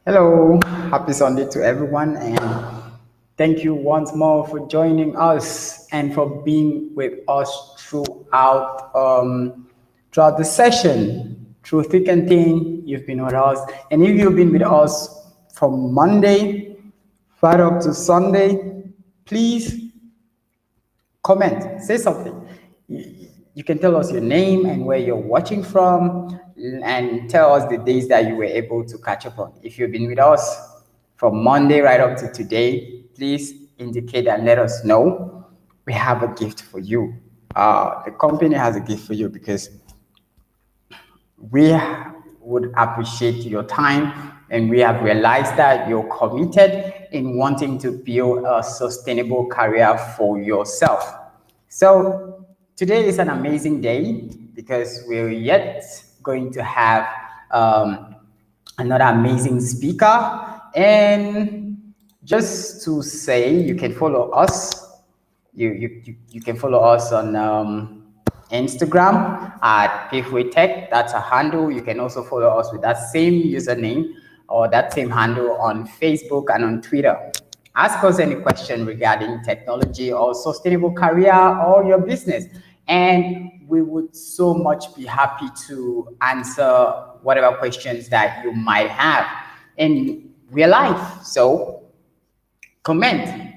Hello, happy Sunday to everyone, and thank you once more for joining us and for being with us throughout the session, through thick and thin. You've been with us, and if you've been with us from Monday right up to Sunday, please comment, say something. You can tell us your name and where you're watching from, and tell us the days that you were able to catch up on. If you've been with us from Monday right up to today, please indicate and let us know. We have a gift for you. The company has a gift for you because we would appreciate your time, and we have realized that you're committed in wanting to build a sustainable career for yourself. So today is an amazing day because we're yet going to have um, another amazing speaker. And just to say, you can follow us. You can follow us on Instagram at Pathway Tech. That's a handle. You can also follow us with that same username or that same handle on Facebook and on Twitter. Ask us any question regarding technology or sustainable career or your business, and we would so much be happy to answer whatever questions that you might have in real life. So comment.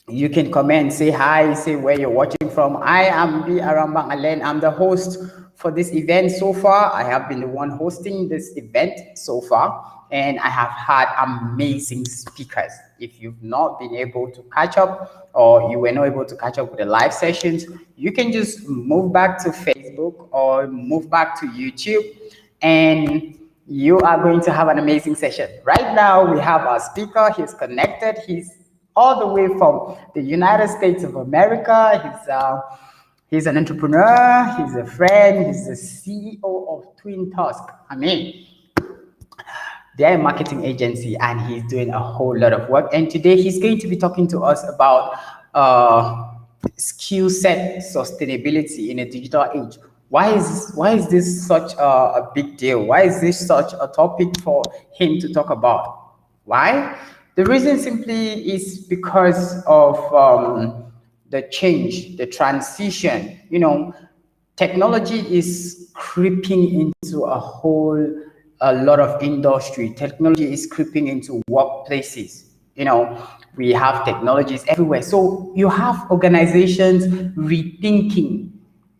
You can comment, say hi, say where you're watching from. I am B. Arambang Alen. I'm the host for this event so far. I have been the one hosting this event so far, and I have had amazing speakers. If you've not been able to catch up or you were not able to catch up with the live sessions, you can just move back to Facebook or move back to YouTube, and you are going to have an amazing session. Right now, we have our speaker. He's connected. He's all the way from the United States of America. He's an entrepreneur. He's a friend. He's the CEO of Twin Tusk. I mean, they're a marketing agency, and he's doing a whole lot of work. And today he's going to be talking to us about skill set sustainability in a digital age. Why is this such a big deal? Why is this such a topic for him to talk about? Why? The reason simply is because of the change, the transition. Technology is creeping into a lot of industry. Technology is creeping into workplaces. We have technologies everywhere. So you have organizations rethinking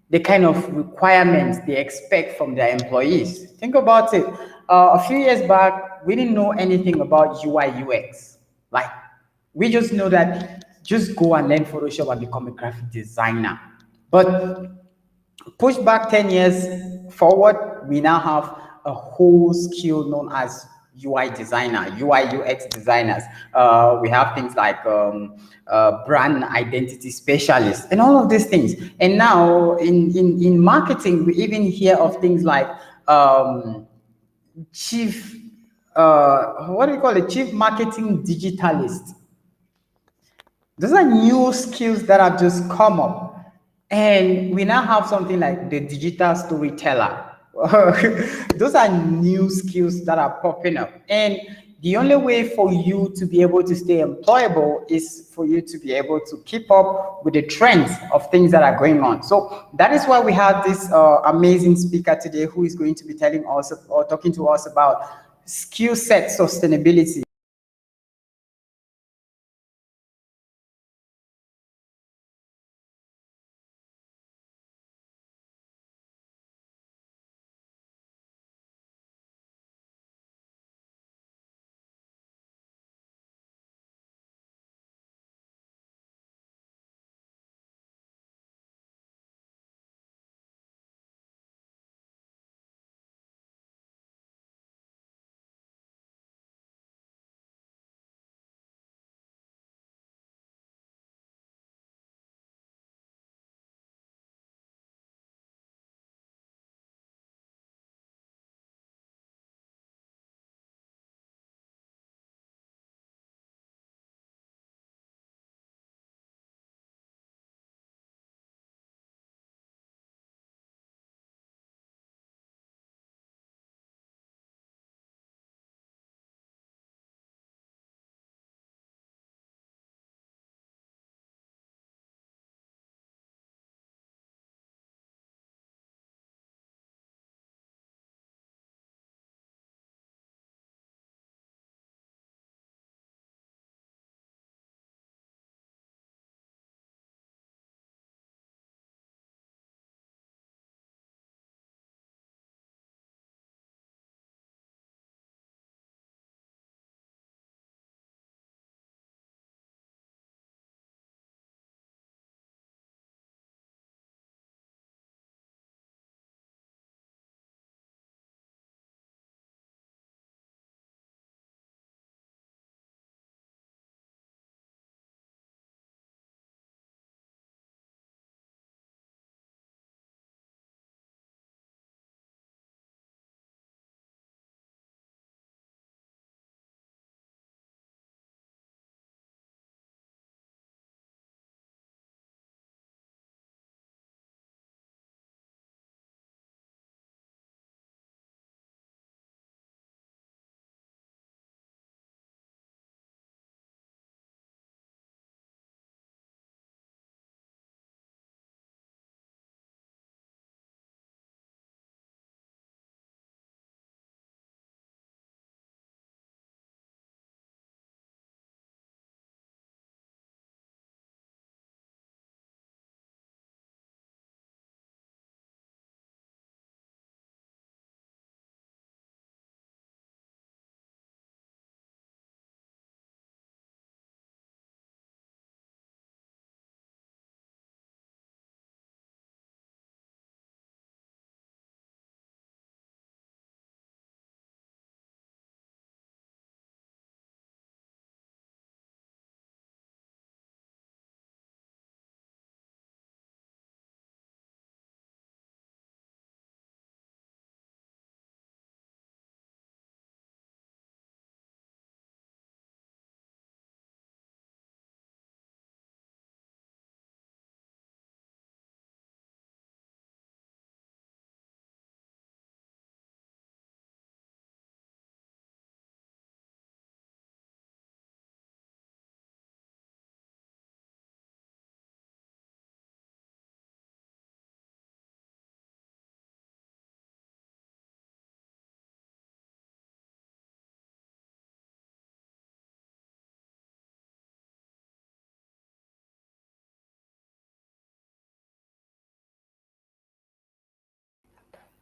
the kind of requirements they expect from their employees. Think about it. A few years back, we didn't know anything about UI UX. Like, we just know that just go and learn Photoshop and become a graphic designer. But push back 10 years forward, we now have a whole skill known as UI designer, UI UX designers. We have things like brand identity specialists and all of these things. And now in marketing, we even hear of things like chief, what do you call it? Chief marketing digitalist. Those are new skills that have just come up. And we now have something like the digital storyteller. Those are new skills that are popping up. And the only way for you to be able to stay employable is for you to be able to keep up with the trends of things that are going on. So that is why we have this amazing speaker today who is going to be telling us or talking to us about skill set sustainability.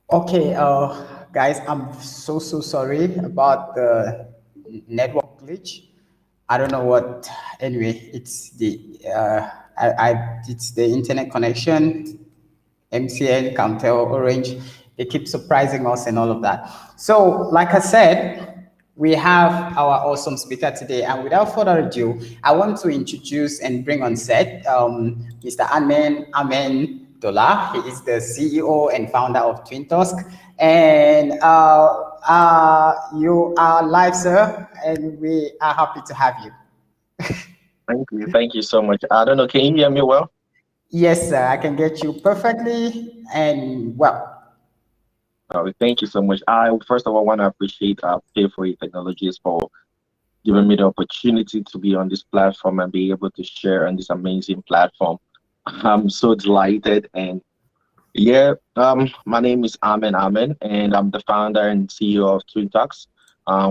Okay, guys, I'm so sorry about the network glitch. I don't know what. Anyway, it's it's the internet connection. MCN, Camtel, Orange. They keep surprising us and all of that. So, like I said, we have our awesome speaker today. And without further ado, I want to introduce and bring on set Mr. Ammen Ammen He is the CEO and founder of TwinTusk. And you are live, sir, and we are happy to have you. Thank you. Thank you so much. I don't know. Can you hear me well? Yes, sir, I can get you perfectly and well. Thank you so much. I first of all want to appreciate Pay4 Technologies for giving me the opportunity to be on this platform and be able to share on this amazing platform. I'm so delighted. And yeah, my name is Ammen Ammen, and I'm the founder and CEO of TwinTusk,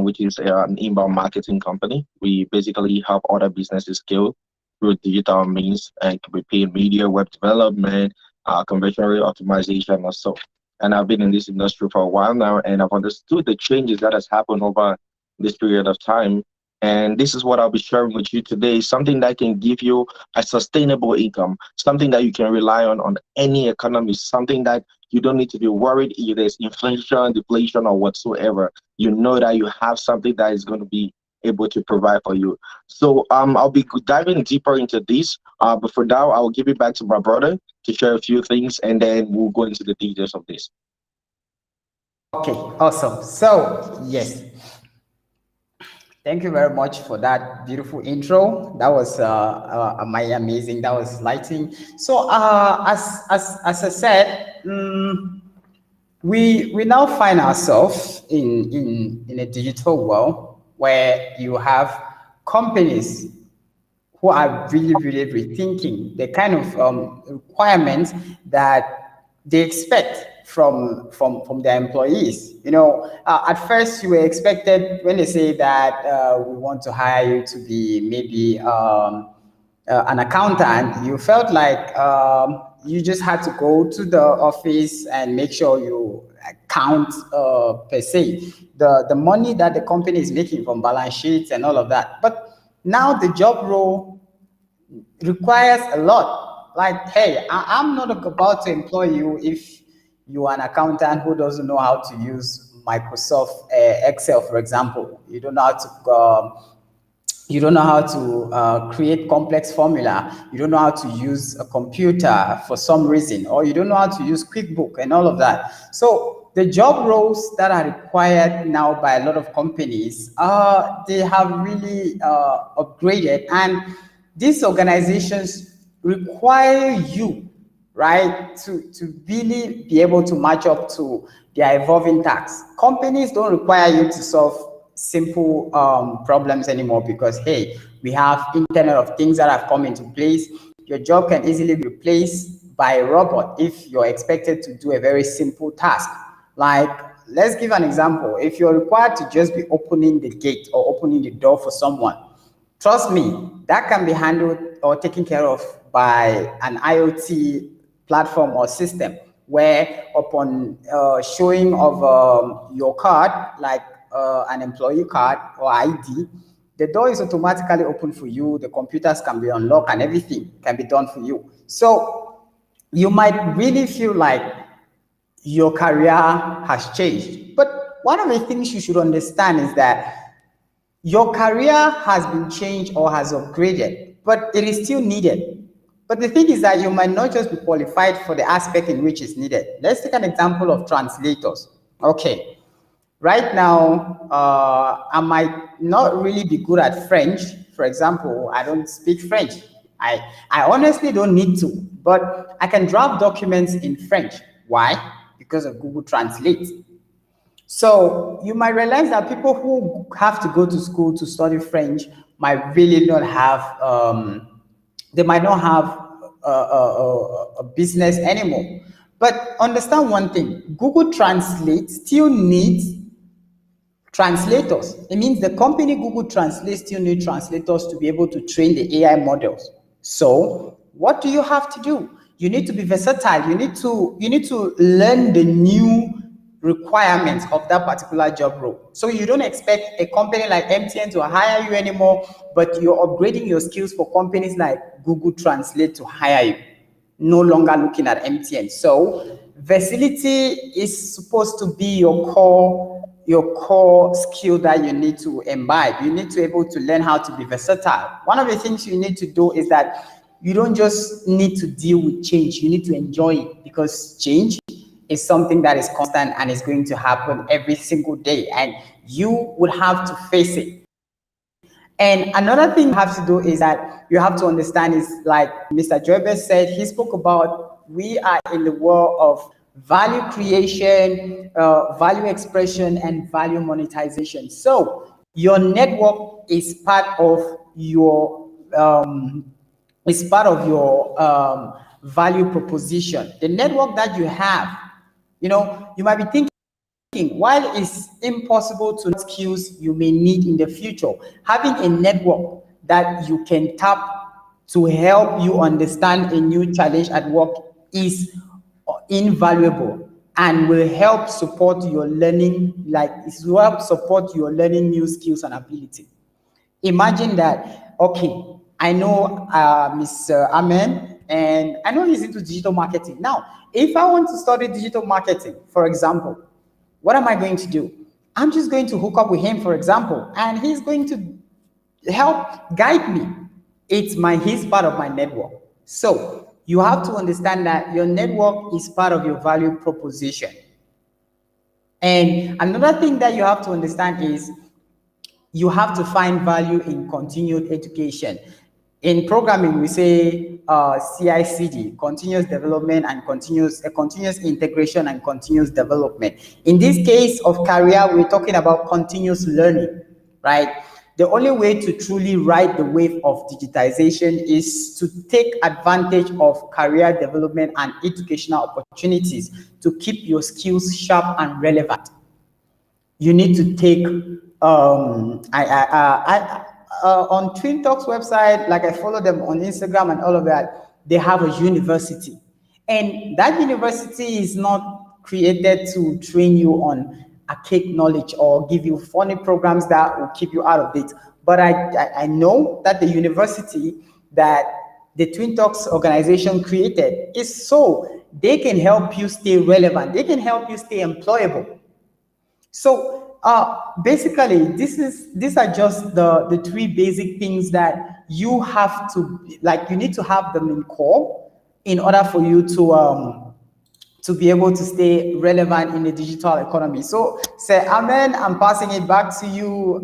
which is an inbound marketing company. We basically help other businesses scale through digital means, and can be paid media, web development, conversion rate optimization, or so. And I've been in this industry for a while now, and I've understood the changes that has happened over this period of time. And this is what I'll be sharing with you today, something that can give you a sustainable income, something that you can rely on any economy, something that you don't need to be worried if there's inflation, deflation, or whatsoever. You know that you have something that is going to be able to provide for you. So I'll be diving deeper into this. But for now, I'll give it back to my brother to share a few things, and then we'll go into the details of this. Okay, awesome. So, yes, thank you very much for that beautiful intro. That was amazing. That was lighting. So, as I said, we now find ourselves in a digital world where you have companies who are really rethinking the kind of requirements that they expect from their employees. You know, at first you were expected when they say that we want to hire you to be maybe an accountant, you felt like you just had to go to the office and make sure you count per se the money that the company is making from balance sheets and all of that. But now the job role requires a lot. Like, hey, I'm not about to employ you if you're an accountant who doesn't know how to use Microsoft Excel, for example. You don't know how to create complex formula. You don't know how to use a computer for some reason, or you don't know how to use QuickBook and all of that. So the job roles that are required now by a lot of companies, they have really upgraded, and these organizations require you, right, to really be able to match up to their evolving tasks. Companies don't require you to solve simple problems anymore because, hey, we have Internet of Things that have come into place. Your job can easily be replaced by a robot if you're expected to do a very simple task. Like, let's give an example. If you're required to just be opening the gate or opening the door for someone, trust me, that can be handled or taken care of by an IoT platform or system where upon showing of your card, like an employee card or ID, the door is automatically open for you, the computers can be unlocked and everything can be done for you. So you might really feel like your career has changed. But one of the things you should understand is that your career has been changed or has upgraded, but it is still needed. But the thing is that you might not just be qualified for the aspect in which it's needed. Let's take an example of translators. Okay, right now, I might not really be good at French. For example, I don't speak French. I honestly don't need to, but I can draft documents in French. Why? Because of Google Translate. So you might realize that people who have to go to school to study French might really not have, they might not have a business anymore. But understand one thing, Google Translate still needs translators. It means the company Google Translate still needs translators to be able to train the AI models. So what do you have to do? You need to be versatile. You need to learn the new requirements of that particular job role. So you don't expect a company like MTN to hire you anymore, but you're upgrading your skills for companies like Google Translate to hire you. No longer looking at MTN. So versatility is supposed to be your core skill that you need to imbibe. You need to be able to learn how to be versatile. One of the things you need to do is that you don't just need to deal with change, you need to enjoy it, because change is something that is constant and is going to happen every single day, and you would have to face it. And another thing you have to do is that you have to understand is, like Mr. Joybes said, he spoke about, we are in the world of value creation, value expression, and value monetization. So your network is part of your value proposition. The network that you have, you might be thinking, while it's impossible to know skills you may need in the future, having a network that you can tap to help you understand a new challenge at work is invaluable and will help support your learning, new skills and ability. Imagine that, okay, I know Mr. Ammen, and I know he's into digital marketing. Now, if I want to study digital marketing, for example, what am I going to do? I'm just going to hook up with him, for example, and he's going to help guide me. He's part of my network. So you have to understand that your network is part of your value proposition. And another thing that you have to understand is you have to find value in continued education. In programming, we say CI/CD, continuous development and continuous integration and continuous development. In this case of career, we're talking about continuous learning, right? The only way to truly ride the wave of digitization is to take advantage of career development and educational opportunities to keep your skills sharp and relevant. You need to take on Twin Talks website, like I follow them on Instagram and all of that, they have a university. And that university is not created to train you on archaic knowledge or give you funny programs that will keep you out of it. But I know that the university that the Twin Talks organization created is so they can help you stay relevant. They can help you stay employable. So basically, these are just the three basic things that you have to, you need to have them in core in order for you to be able to stay relevant in the digital economy. So, Sir Ammen, I'm passing it back to you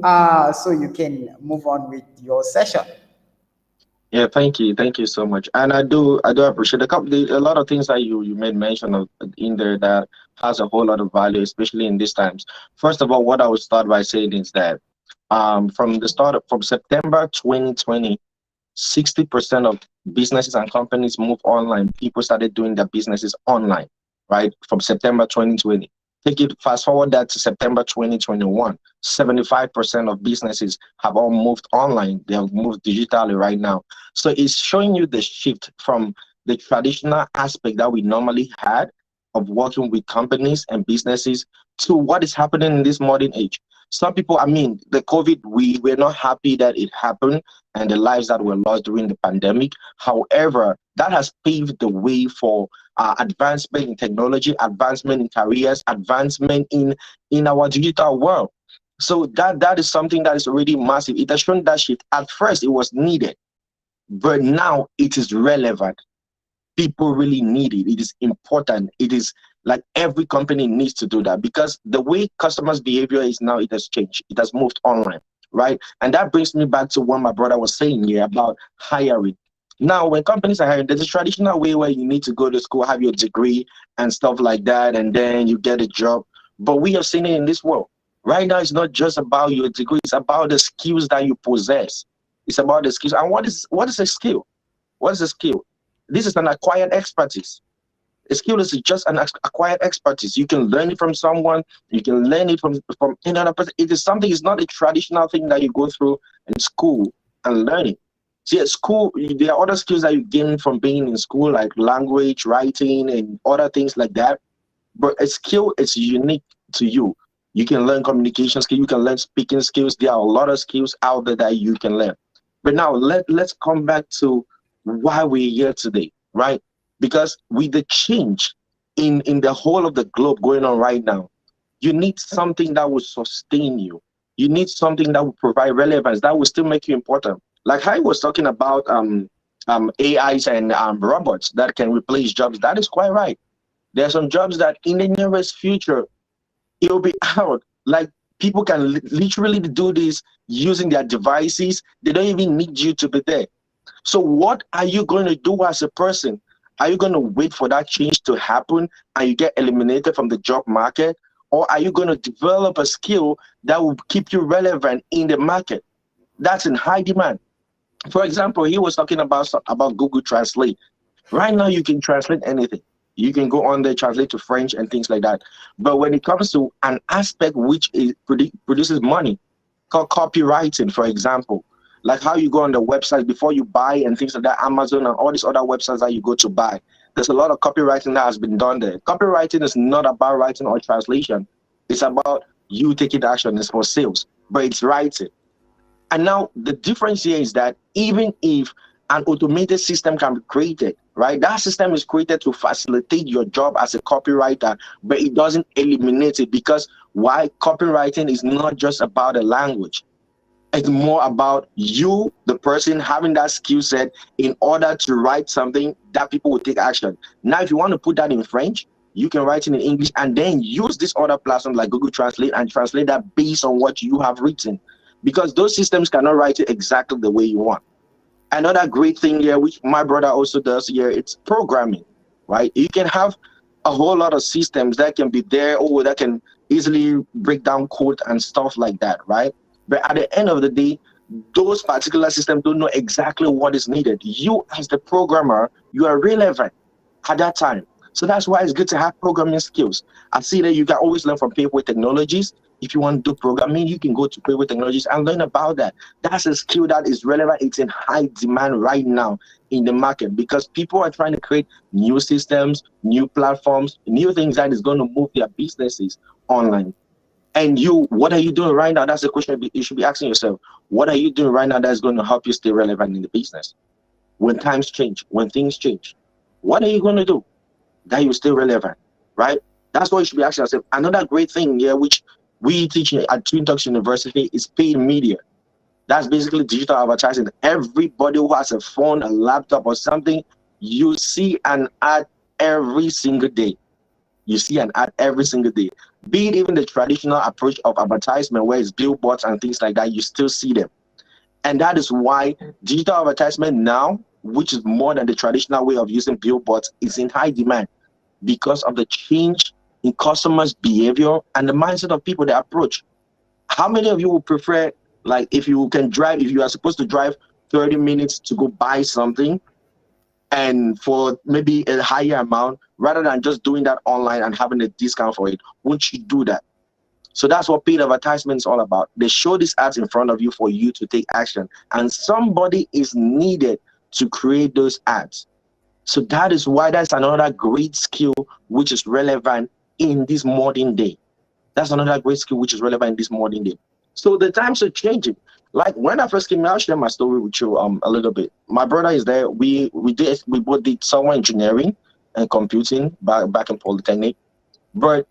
so you can move on with your session. Yeah, thank you so much. And I do appreciate a lot of things that you made mention of in there that has a whole lot of value, especially in these times. First of all, what I would start by saying is that from September 2020, 60% of businesses and companies moved online. People started doing their businesses online, right? From September 2020. Fast forward that to September 2021, 75% of businesses have all moved online. They have moved digitally right now. So it's showing you the shift from the traditional aspect that we normally had of working with companies and businesses to what is happening in this modern age. Some people, the COVID, we're not happy that it happened and the lives that were lost during the pandemic. However, that has paved the way for advancement in technology, advancement in careers, advancement in our digital world. So that is something that is already massive. It has shown that shift. At first, it was needed, but now it is relevant. People really need it. It is important. It is like every company needs to do that, because the way customers' behavior is now, it has changed. It has moved online, right? And that brings me back to what my brother was saying here about hiring. Now, when companies are hiring, there's a traditional way where you need to go to school, have your degree and stuff like that, and then you get a job. But we have seen it in this world. Right now, it's not just about your degree. It's about the skills that you possess. It's about the skills. And what is a skill? What is a skill? This is an acquired expertise. A skill is just an acquired expertise. You can learn it from someone. You can learn it from another person. It is something. It's not a traditional thing that you go through in school and learn it. See, at school, there are other skills that you gain from being in school, like language, writing, and other things like that. but a skill is unique to you. You can learn communication skills, you can learn speaking skills. There are a lot of skills out there that you can learn. But now let's come back to why we're here today, right? Because with the change in the whole of the globe going on right now, you need something that will sustain you. You need something that will provide relevance, that will still make you important. Like I was talking about AIs and robots that can replace jobs. That is quite right. There are some jobs that in the nearest future it'll be out. Like people can literally do this using their devices. They don't even need you to be there. So what are you going to do as a person? Are you going to wait for that change to happen and you get eliminated from the job market? Or are you going to develop a skill that will keep you relevant in the market? That's in high demand. For example, he was talking about Google Translate. Right now, you can translate anything. You can go on there, translate to French and things like that. But when it comes to an aspect which is produces money, called copywriting, for example, like how you go on the website before you buy and things like that, Amazon and all these other websites that you go to buy, there's a lot of copywriting that has been done there. Copywriting is not about writing or translation. It's about you taking action. It's for sales, but it's writing. And now the difference here is that even if an automated system can be created, right? That system is created to facilitate your job as a copywriter, but it doesn't eliminate it, because why? Copywriting is not just about a language. It's more about you, the person, having that skill set in order to write something that people will take action. Now, if you want to put that in French, you can write it in English and then use this other platform like Google Translate and translate that based on what you have written, because those systems cannot write it exactly the way you want. Another great thing here, which my brother also does here, it's programming, right? You can have a whole lot of systems that can be there, or that can easily break down code and stuff like that, right? But at the end of the day, those particular systems don't know exactly what is needed. You, as the programmer, you are relevant at that time. So that's why it's good to have programming skills. I see that you can always learn from people with technologies. If you want to do programming, you can go to people with technologies and learn about that. That's a skill that is relevant. It's in high demand right now in the market, because people are trying to create new systems, new platforms, new things that is going to move their businesses online. And you, what are you doing right now? That's the question you should be asking yourself. What are you doing right now that's going to help you stay relevant in the business? When times change, when things change, what are you going to do that you stay relevant, right? That's what you should be asking yourself. Another great thing here, which we teach at Twin Talks University, is paid media. That's basically digital advertising. Everybody who has a phone, a laptop, or something, you see an ad every single day. You see an ad every single day. Be it even the traditional approach of advertisement, where it's billboards and things like that, you still see them. And that is why digital advertisement now, which is more than the traditional way of using billboards, is in high demand, because of the change in customers' behavior and the mindset of people they approach. How many of you would prefer, like, if you can drive, if you are supposed to drive 30 minutes to go buy something, and for maybe a higher amount, rather than just doing that online and having a discount for it? Won't you do that? So that's what paid advertisement is all about. They show these ads in front of you for you to take action, and somebody is needed to create those ads. So that is why that's another great skill which is relevant in this modern day. That's another great skill which is relevant in this modern day. So the times are changing. Like when I first came, I'll share my story with you a little bit. My brother is there. We both did software engineering and computing back in Polytechnic. But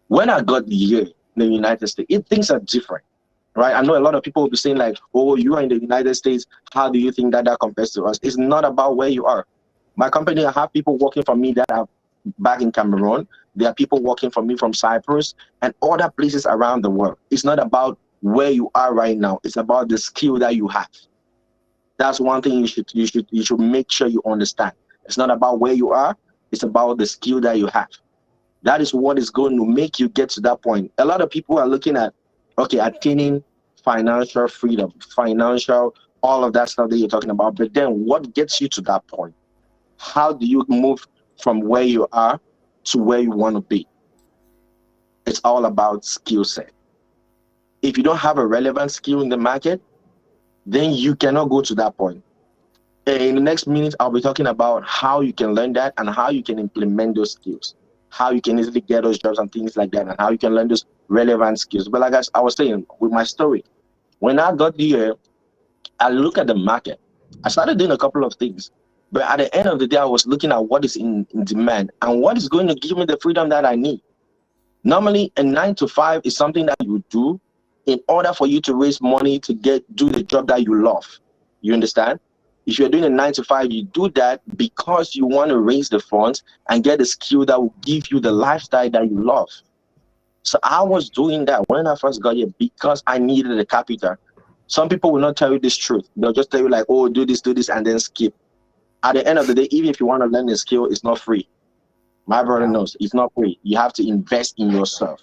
when I got here in the United States, things are different, right? I know a lot of people will be saying like, "Oh, you are in the United States. How do you think that compares to us?" It's not about where you are. My company, I have people working for me that are back in Cameroon. There are people working for me from Cyprus and other places around the world. It's not about where you are right now. It's about the skill that you have. That's one thing you should make sure you understand. It's not about where you are. It's about the skill that you have. That is what is going to make you get to that point. A lot of people are looking at, okay, attaining financial freedom, financial, all of that stuff that you're talking about. But then what gets you to that point? How do you move from where you are to where you want to be? It's all about skill set. If you don't have a relevant skill in the market, then you cannot go to that point. In the next minute, I'll be talking about how you can learn that and how you can implement those skills. how you can easily get those jobs and things like that, and how you can learn those relevant skills. But like I was saying with my story, when I got here, I look at the market. I started doing a couple of things, but at the end of the day, I was looking at what is in demand and what is going to give me the freedom that I need. Normally, a 9 to 5 is something that you do in order for you to raise money to do the job that you love. You understand? If you're doing a 9 to 5, you do that because you want to raise the funds and get a skill that will give you the lifestyle that you love. So I was doing that when I first got here because I needed a capital. Some people will not tell you this truth. They'll just tell you like, oh, do this, and then skip. At the end of the day, even if you want to learn a skill, it's not free. My brother knows it's not free. You have to invest in yourself.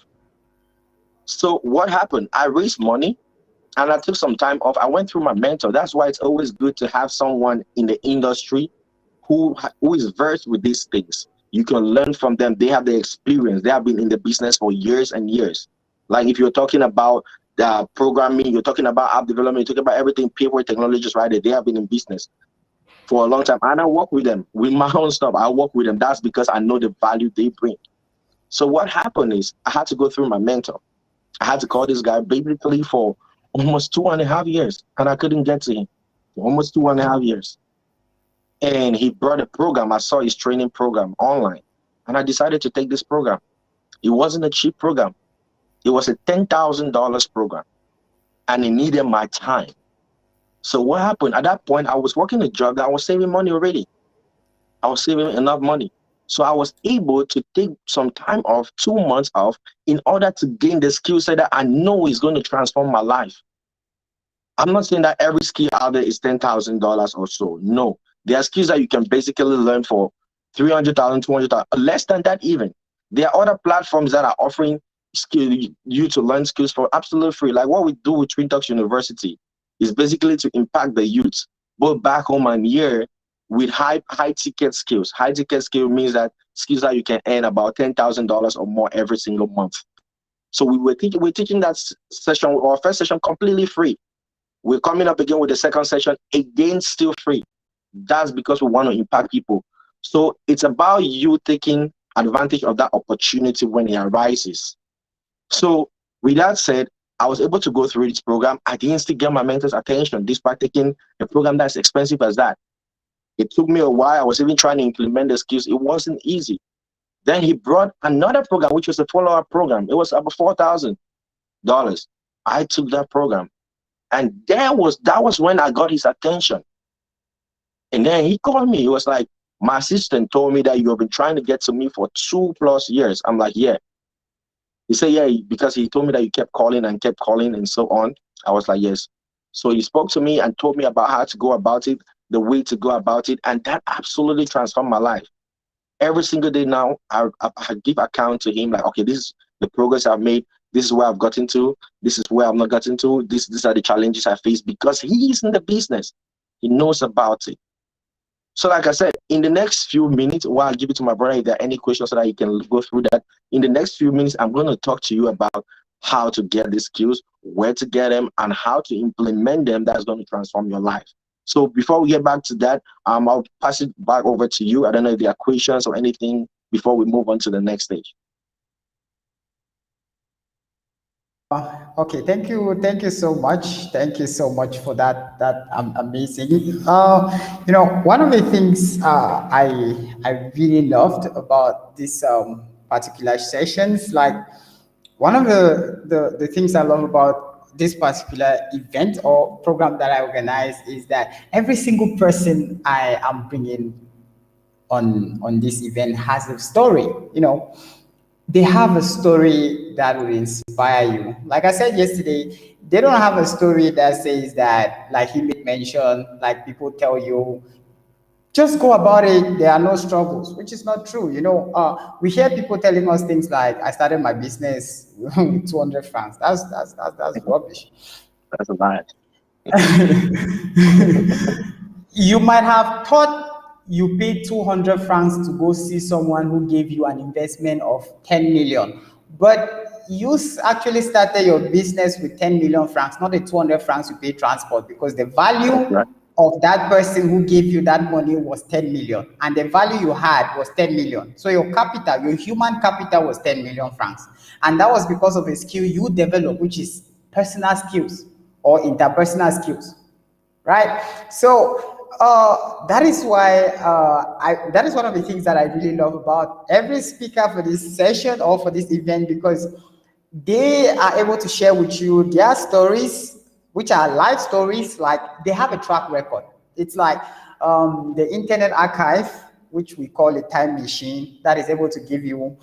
So what happened? I raised money and I took some time off. I went through my mentor. That's why it's always good to have someone in the industry who is versed with these things. You can learn from them. They have the experience. They have been in the business for years and years. Like if you're talking about programming, you're talking about app development, you're talking about everything, people, technologies, right there. They have been in business for a long time. And I work with them with my own stuff. I work with them. That's because I know the value they bring. So what happened is I had to go through my mentor. I had to call this guy basically for almost 2.5 years, and I couldn't get to him for almost 2.5 years. And he brought a program. I saw his training program online, and I decided to take this program. It wasn't a cheap program. It was a $10,000 program, and it needed my time. So what happened? At that point, I was working a job that I was saving money already. I was saving enough money. So I was able to take some time off, 2 months off, in order to gain the skill set that I know is going to transform my life. I'm not saying that every skill out there is $10,000 or so. No, there are skills that you can basically learn for $300,000, $200,000, less than that even. There are other platforms that are offering you to learn skills for absolutely free. Like what we do with Twin Talks University is basically to impact the youth, both back home and here, with high ticket skills. High ticket skill means that skills that you can earn about $10,000 or more every single month. So we're teaching that session, our first session, completely free. We're coming up again with the second session, again still free. That's because we want to impact people. So it's about you taking advantage of that opportunity when it arises. So with that said, I was able to go through this program. I didn't still get my mentor's attention despite taking a program that's expensive as that. It took me a while. I was even trying to implement the skills. It wasn't easy. Then he brought another program, which was a follow-up program. It was about $4,000. I took that program. And that was when I got his attention. And then he called me. He was like, my assistant told me that you have been trying to get to me for 2+ years. I'm like, yeah. He said, yeah, because he told me that you kept calling and so on. I was like, yes. So he spoke to me and told me about how to go about it, the way to go about it. And that absolutely transformed my life. Every single day now, I give account to him like, okay, this is the progress I've made. This is where I've gotten to. This is where I've not gotten to. These are the challenges I face because he's in the business. He knows about it. So like I said, in the next few minutes, while I give it to my brother, if there are any questions so that he can go through that, in the next few minutes, I'm going to talk to you about how to get these skills, where to get them, and how to implement them that's going to transform your life. So before we get back to that, I'll pass it back over to you. I don't know if there are questions or anything before we move on to the next stage. Okay, thank you so much. Thank you so much for that amazing. One of the things I really loved about this particular sessions, like one of the things I love about this particular event or program that I organize is that every single person I am bringing on this event has a story. They have a story that will inspire you. Like I said yesterday, they don't have a story that says that, like he mentioned, like people tell you, just go about it, there are no struggles, which is not true. We hear people telling us things like, I started my business with 200 francs. That's rubbish. That's a lot. You might have thought you paid 200 francs to go see someone who gave you an investment of 10 million. But you actually started your business with 10 million francs, not the 200 francs you pay transport, because the value of that person who gave you that money was 10 million, and the value you had was 10 million. So your capital, your human capital was 10 million francs. And that was because of a skill you developed, which is personal skills or interpersonal skills, right? So that is why that is one of the things that I really love about every speaker for this session or for this event, because they are able to share with you their stories, which are life stories. Like, they have a track record. It's like the Internet Archive, which we call a time machine, that is able to give you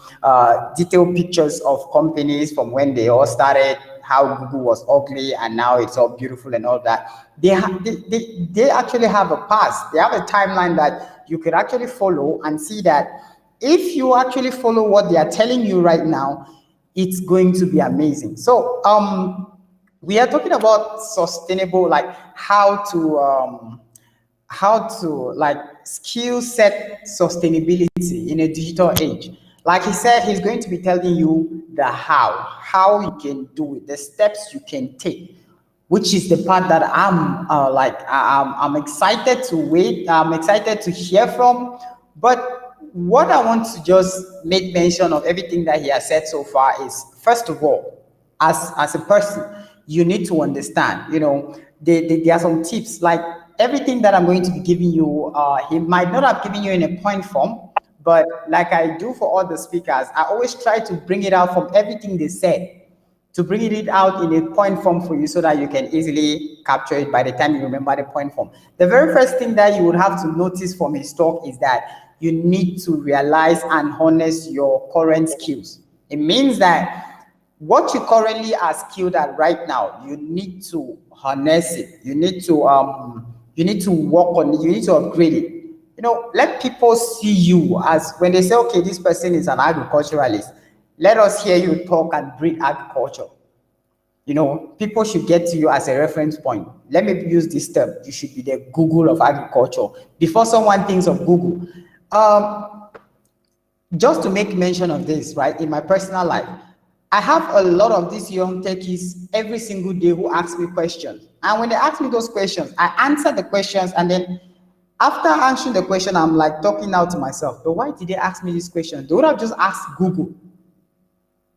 detailed pictures of companies from when they all started, how Google was ugly and now it's all beautiful and all that. They actually have a past. They have a timeline that you could actually follow and see that if you actually follow what they are telling you right now, it's going to be amazing. So we are talking about sustainable, like how to like skill set sustainability in a digital age. Like he said, he's going to be telling you the how you can do it, the steps you can take, which is the part that I'm excited to wait. I'm excited to hear from. But what I want to just make mention of everything that he has said so far is, first of all, as a person, you need to understand, there are some tips. Like, everything that I'm going to be giving you, he might not have given you in a point form, but like I do for all the speakers, I always try to bring it out from everything they said, to bring it out in a point form for you so that you can easily capture it by the time you remember the point form. The very first thing that you would have to notice from his talk is that you need to realize and harness your current skills. It means that what you currently are skilled at right now, you need to harness it. You need to work on it. You need to upgrade it. Let people see you as, when they say, okay, this person is an agriculturalist, let us hear you talk and breed agriculture. People should get to you as a reference point. Let me use this term. You should be the Google of agriculture. Before someone thinks of Google, just to make mention of this, right? In my personal life, I have a lot of these young techies every single day who ask me questions. And when they ask me those questions, I answer the questions, and then after answering the question, I'm like talking out to myself, but why did they ask me this question? They would have just asked Google.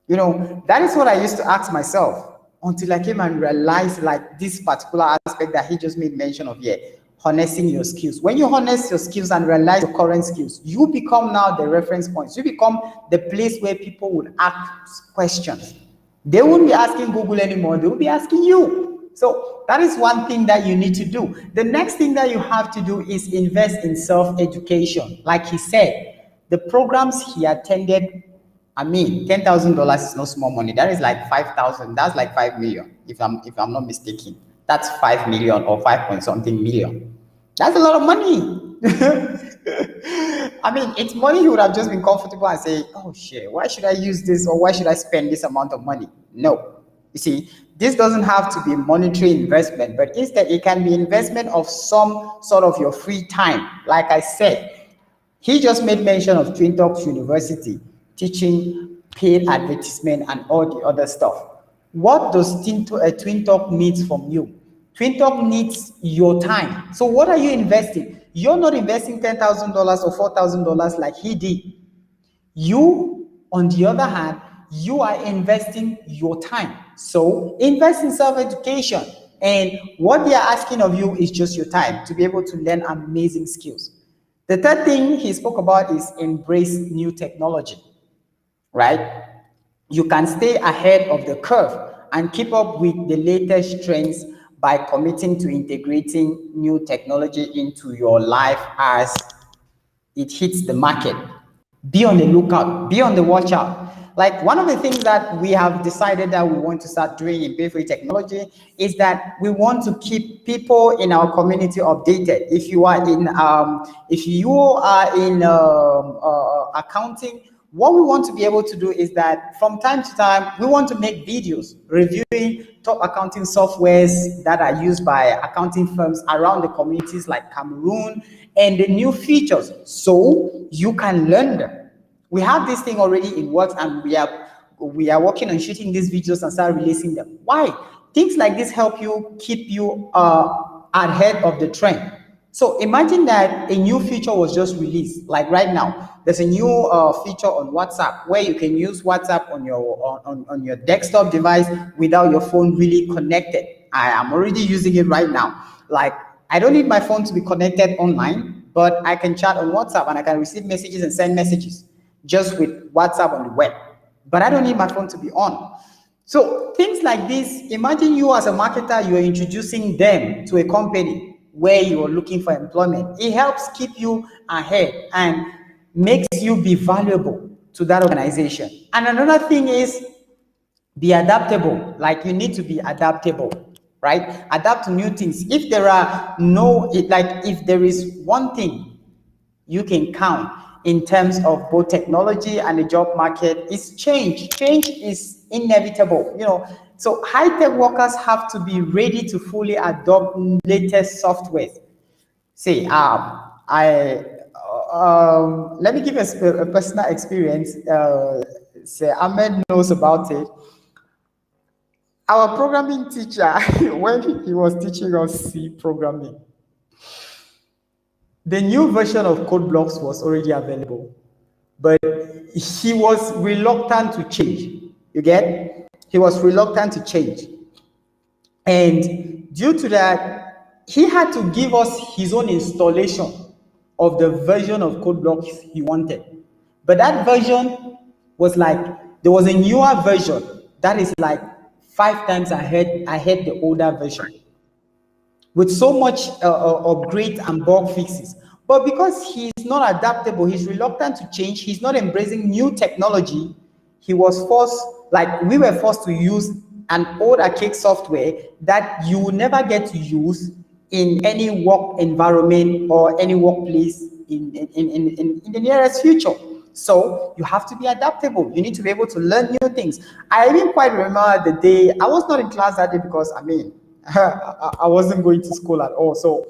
That is what I used to ask myself, until I came and realized, like, this particular aspect that he just made mention of here, harnessing your skills. When you harness your skills and realize your current skills, you become now the reference points. You become the place where people would ask questions. They won't be asking Google anymore. They will be asking you. So that is one thing that you need to do. The next thing that you have to do is invest in self-education. Like he said, the programs he attended, $10,000 is no small money. That is like 5,000. That's like 5 million, if I'm not mistaken. That's 5 million or 5 point something million. That's a lot of money. It's money he would have just been comfortable and say, oh shit, why should I use this, or why should I spend this amount of money? No. You see, this doesn't have to be monetary investment, but instead it can be investment of some sort of your free time. Like I said, he just made mention of Twin Talks University teaching paid advertisement and all the other stuff. What does Twin Talk needs from you? Twin Talk needs your time. So what are you investing? You're not investing $10,000 or $4,000 like he did. You, on the other hand, you are investing your time. So invest in self-education. And what they are asking of you is just your time to be able to learn amazing skills. The third thing he spoke about is embrace new technology, right? You can stay ahead of the curve and keep up with the latest trends by committing to integrating new technology into your life as it hits the market. Be on the lookout, be on the watch out. Like, one of the things that we have decided that we want to start doing in Be Free Technology is that we want to keep people in our community updated. If you are in accounting, what we want to be able to do is that from time to time, we want to make videos reviewing top accounting softwares that are used by accounting firms around the communities like Cameroon, and the new features, so you can learn them. We have this thing already in works, and we are working on shooting these videos and start releasing them. Why? Things like this help you keep you ahead of the trend. So imagine that a new feature was just released. Like right now, there's a new feature on WhatsApp where you can use WhatsApp on your desktop device without your phone really connected. I am already using it right now. Like, I don't need my phone to be connected online, but I can chat on WhatsApp and I can receive messages and send messages just with WhatsApp on the web. But I don't need my phone to be on. So things like this, imagine you as a marketer, you're introducing them to a company where you're looking for employment. It helps keep you ahead and makes you be valuable to that organization. And another thing is be adaptable. Like, you need to be adaptable, right? Adapt to new things. If there are if there is one thing you can count in terms of both technology and the job market, is change. Change is inevitable, so high-tech workers have to be ready to fully adopt latest software. See, let me give a personal experience. Say Ahmed knows about it. Our programming teacher, when he was teaching us C programming, the new version of code blocks was already available, but he was reluctant to change. You get? He was reluctant to change. And due to that, he had to give us his own installation of the version of code blocks he wanted. But that version was like, there was a newer version that is like 5 times ahead the older version, with so much upgrade and bug fixes. But because he's not adaptable, he's reluctant to change, he's not embracing new technology, we were forced to use an old archaic software that you will never get to use in any work environment or any workplace in the nearest future. So you have to be adaptable. You need to be able to learn new things. I even quite remember the day, I was not in class that day because, I wasn't going to school at all. So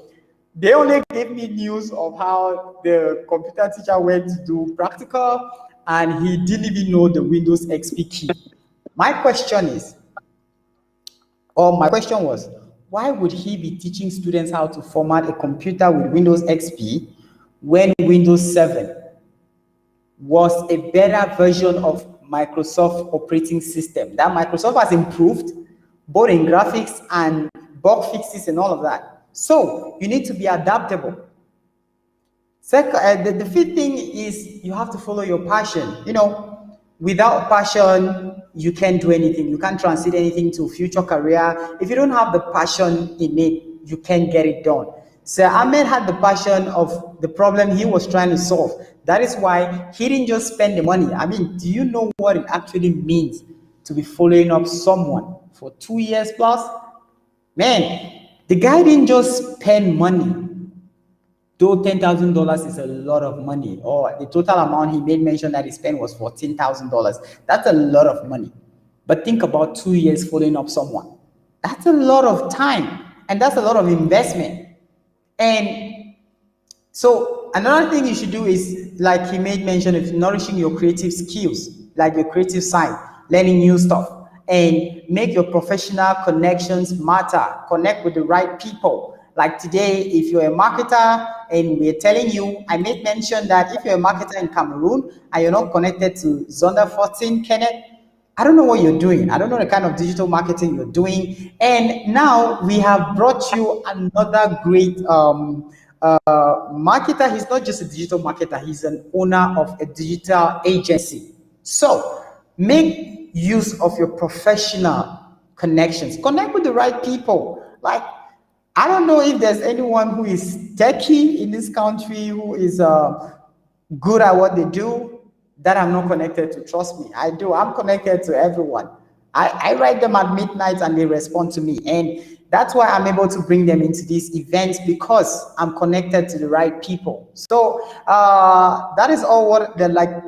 they only gave me news of how the computer teacher went to do practical and he didn't even know the Windows XP key. My question was, why would he be teaching students how to format a computer with Windows XP when Windows 7 was a better version of Microsoft operating system? That Microsoft has improved both in graphics and bug fixes and all of that. So you need to be adaptable. Second, the fifth thing is you have to follow your passion. Without passion, you can't do anything. You can't transit anything to a future career. If you don't have the passion in it, you can't get it done. So Ahmed had the passion of the problem he was trying to solve. That is why he didn't just spend the money. Do you know what it actually means to be following up someone for 2 years plus? Man, the guy didn't just spend money. Though $10,000 is a lot of money, or the total amount he made mention that he spent was $14,000. That's a lot of money. But think about 2 years following up someone. That's a lot of time, and that's a lot of investment. And so another thing you should do is, like he made mention of, nourishing your creative skills, like your creative side, learning new stuff, and make your professional connections matter. Connect with the right people. Like today, if you're a marketer and we're telling you, I made mention that if you're a marketer in Cameroon and you're not connected to Zonda 14, Kenneth, I don't know what you're doing. I don't know the kind of digital marketing you're doing. And now we have brought you another great marketer. He's not just a digital marketer, he's an owner of a digital agency. So make use of your professional connections. Connect with the right people. Like, I don't know if there's anyone who is techie in this country who is good at what they do that I'm not connected to. Trust me, I do. I'm connected to everyone. I write them at midnight and they respond to me. And that's why I'm able to bring them into these events, because I'm connected to the right people. So that is all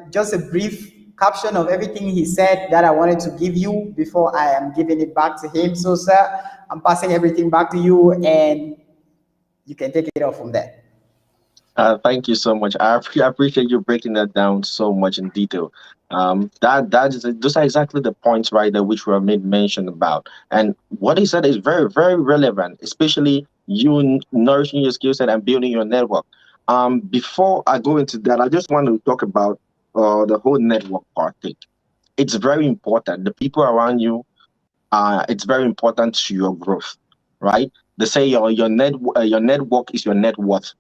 just a brief caption of everything he said that I wanted to give you before I am giving it back to him. So, sir, I'm passing everything back to you, and you can take it off from there. Thank you so much. I appreciate you breaking that down so much in detail. Those are exactly the points right there which were made mention about, and what he said is very, very relevant, especially you nourishing your skill set and building your network. Before I go into that, I just want to talk about the whole network part thing. It's very important. The people around you, it's very important to your growth, right? They say your network is your net worth,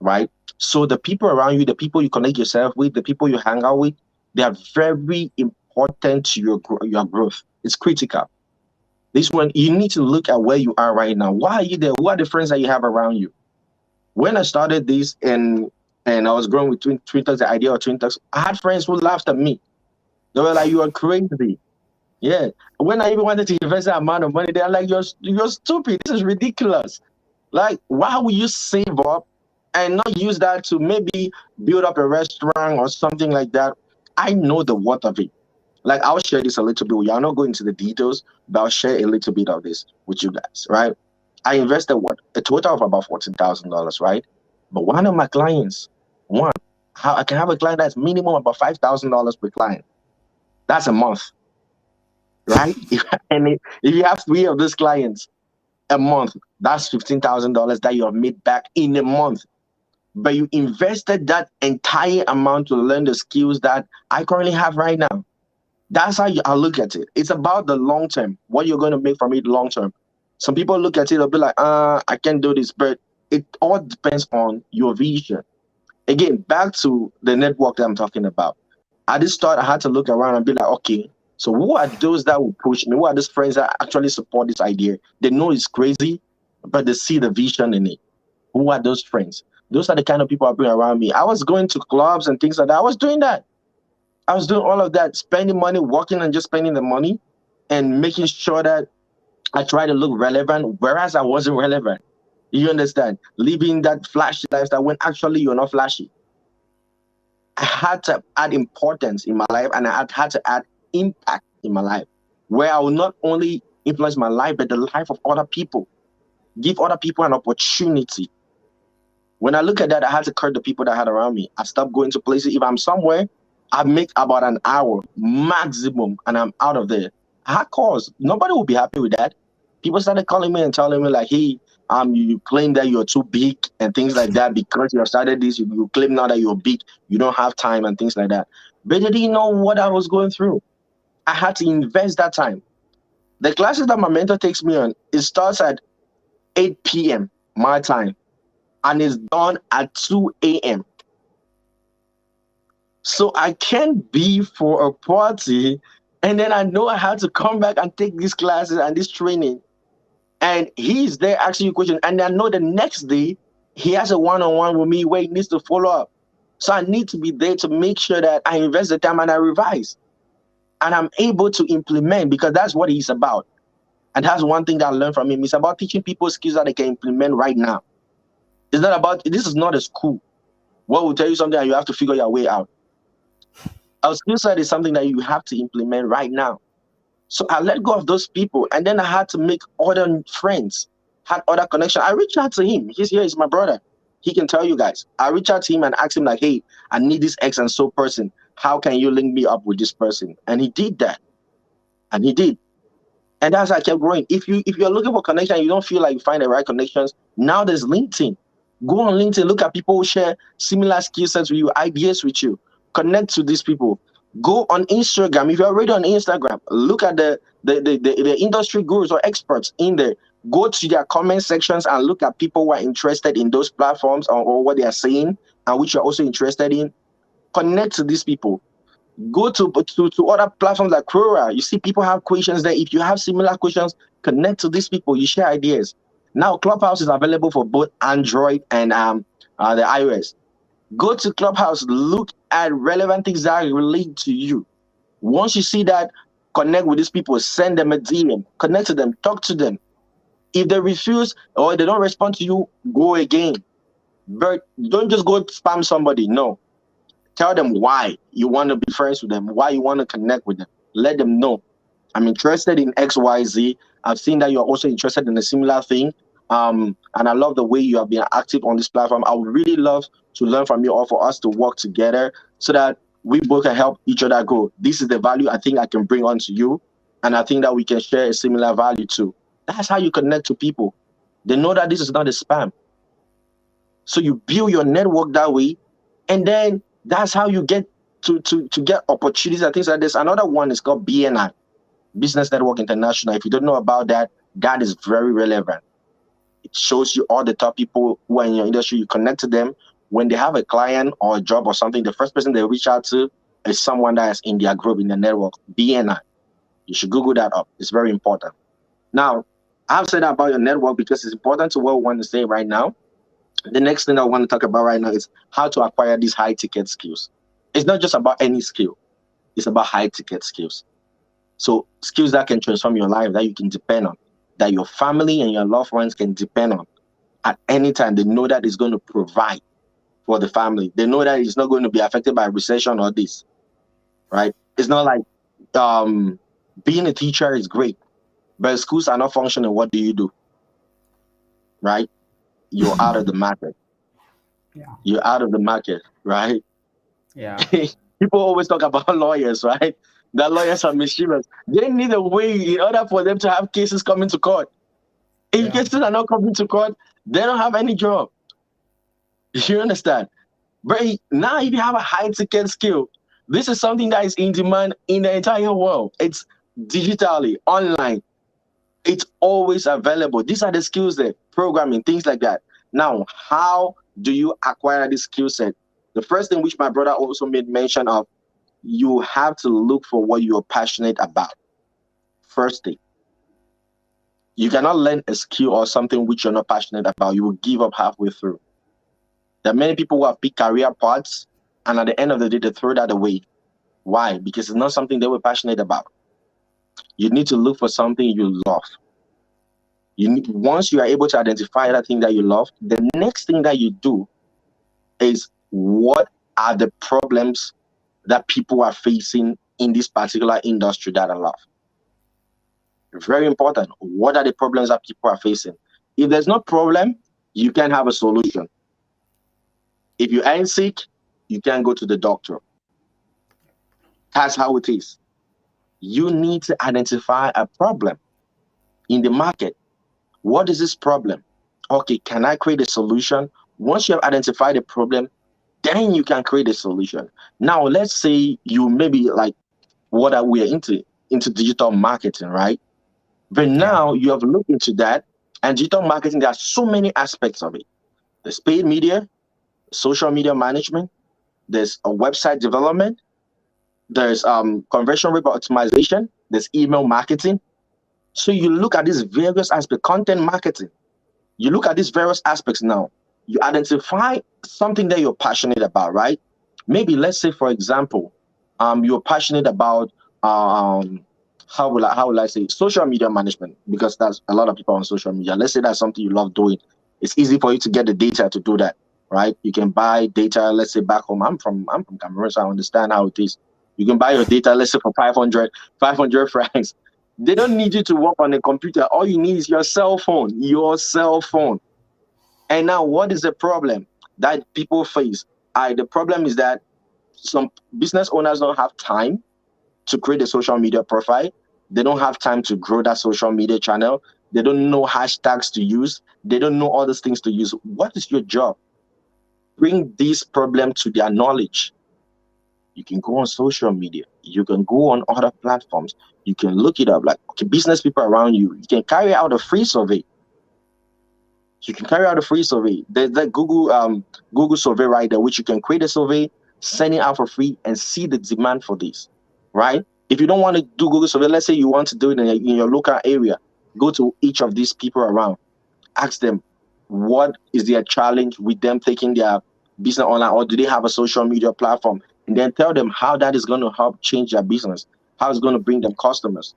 right? So the people around you, the people you connect yourself with, the people you hang out with, they are very important to your growth. It's critical. This one, you need to look at where you are right now. Why are you there? Who are the friends that you have around you? When I started this and I was growing with Twin Talks, the idea of Twin Talks, I had friends who laughed at me. They were like, "You are crazy." Yeah. When I even wanted to invest that amount of money, they're like, "You're stupid. This is ridiculous. Like, why would you save up and not use that to maybe build up a restaurant or something like that?" I know the worth of it. Like, I'll share this a little bit with you. I'll not go into the details, but I'll share a little bit of this with you guys, right? I invested what? A total of about $14,000, right? But one of my clients, one, how I can have a client that's minimum about $5,000 per client. That's a month, right? If you have three of those clients a month, that's $15,000 that you have made back in a month. But you invested that entire amount to learn the skills that I currently have right now. That's how I look at it. It's about the long term, what you're going to make from it long term. Some people look at it, they'll be like, I can't do this. But it all depends on your vision. Again, back to the network that I'm talking about. At this start, I had to look around and be like, okay, so who are those that will push me? Who are those friends that actually support this idea? They know it's crazy, but they see the vision in it. Who are those friends? Those are the kind of people I bring around me. I was going to clubs and things like that. I was doing that. I was doing all of that, spending money, working and just spending the money and making sure that I try to look relevant, whereas I wasn't relevant. You understand? Living that flashy lifestyle when actually you're not flashy. I had to add importance in my life and I had to add impact in my life where I will not only influence my life, but the life of other people, give other people an opportunity. When I look at that, I had to cut the people that I had around me. I stopped going to places. If I'm somewhere, I make about an hour maximum and I'm out of there. I had calls. Nobody will be happy with that. People started calling me and telling me like, hey, you claim that you're too big and things like that because you have started this. You claim now that you're big, you don't have time and things like that. But they didn't know what I was going through. I had to invest that time. The classes that my mentor takes me on, it starts at 8 p.m. my time and it's done at 2 a.m. So I can't be for a party and then I know I have to come back and take these classes and this training. And he's there asking you questions. And I know the next day he has a one-on-one with me where he needs to follow up. So I need to be there to make sure that I invest the time and I revise. And I'm able to implement because that's what he's about. And that's one thing that I learned from him. It's about teaching people skills that they can implement right now. It's not about, this is not a school. What will tell you something and you have to figure your way out. Our skill set is something that you have to implement right now. So I let go of those people and then I had to make other friends, had other connections. I reached out to him. He's here, he's my brother. He can tell you guys. I reached out to him and asked him like, hey, I need this X and so person. How can you link me up with this person? And he did that. And he did. And that's how I kept growing. If you're looking for connection, you don't feel like you find the right connections. Now there's LinkedIn. Go on LinkedIn, look at people who share similar skill sets with you, ideas with you. Connect to these people. Go on Instagram. If you're already on Instagram, look at the industry gurus or experts in there. Go to their comment sections and look at people who are interested in those platforms or what they are saying and which you're also interested in. Connect to these people. Go to other platforms like Quora. You see people have questions there. If you have similar questions, connect to these people. You share ideas. Now Clubhouse is available for both Android and the iOS. Go to Clubhouse, look at relevant things that relate to you. Once you see that, connect with these people, send them a DM, connect to them, talk to them. If they refuse or they don't respond to you, go again. But don't just go spam somebody. No. Tell them why you want to be friends with them, why you want to connect with them. Let them know. I'm interested in XYZ. I've seen that you're also interested in a similar thing. And I love the way you have been active on this platform. I would really love to learn from you or for us to work together so that we both can help each other grow. This is the value I think I can bring on to you. And I think that we can share a similar value too. That's how you connect to people. They know that this is not a spam. So you build your network that way, and then that's how you get to get opportunities and things like this. Another one is called BNI, Business Network International. If you don't know about that, that is very relevant. It shows you all the top people who are in your industry. You connect to them. When they have a client or a job or something, the first person they reach out to is someone that is in their group, in the network. BNI. You should Google that up. It's very important. Now, I've said that about your network because it's important to what we want to say right now. The next thing I want to talk about right now is how to acquire these high ticket skills. It's not just about any skill, it's about high ticket skills. So, skills that can transform your life, that you can depend on, that your family and your loved ones can depend on at any time. They know that it's going to provide for the family. They know that it's not going to be affected by recession or this, right? It's not like being a teacher is great, but schools are not functioning. What do? Right? You're out of the market. Yeah. You're out of the market, right? Yeah. People always talk about lawyers, right? That lawyers are mischievous. They need a way in order for them to have cases coming to court. If cases are not coming to court, they don't have any job. You understand? But now if you have a high ticket skill, this is something that is in demand in the entire world. It's digitally, online. It's always available. These are the skills that programming, things like that. Now, how do you acquire this skill set? The first thing which my brother also made mention of, you have to look for what you're passionate about. First thing. You cannot learn a skill or something which you're not passionate about. You will give up halfway through. There are many people who have picked career paths, and at the end of the day, they throw that away. Why? Because it's not something they were passionate about. You need to look for something you love. Once you are able to identify that thing that you love, the next thing that you do is, what are the problems that people are facing in this particular industry that I love? Very important. What are the problems that people are facing? If there's no problem, you can have a solution. If you ain't sick, you can go to the doctor. That's how it is. You need to identify a problem in the market. What is this problem? Okay, can I create a solution? Once you have identified the problem, then you can create a solution. Now, let's say you maybe like what are we into digital marketing, right? But now you have looked into that, and digital marketing, there are so many aspects of it. There's paid media, social media management, there's a website development, there's conversion rate optimization, there's email marketing. So you look at these various aspects, content marketing. You look at these various aspects now. You identify something that you're passionate about, right? Maybe let's say, for example, you're passionate about how will I say social media management, because that's a lot of people on social media. Let's say that's something you love doing. It's easy for you to get the data to do that, right? You can buy data. Let's say back home, I'm from Cameroon, so I understand how it is. You can buy your data, let's say for 500 francs. They don't need you to work on a computer. All you need is your cell phone. And now, what is the problem that people face? The problem is that some business owners don't have time to create a social media profile. They don't have time to grow that social media channel. They don't know hashtags to use. They don't know all these things to use. What is your job? Bring this problem to their knowledge. You can go on social media. You can go on other platforms. You can look it up, like, okay, business people around you. You can carry out a free survey. There's that Google survey right there, which you can create a survey, send it out for free, and see the demand for this, right? If you don't want to do Google survey, let's say you want to do it in your local area, go to each of these people around, ask them what is their challenge with them taking their business online, or do they have a social media platform, and then tell them how that is going to help change their business, how it's going to bring them customers.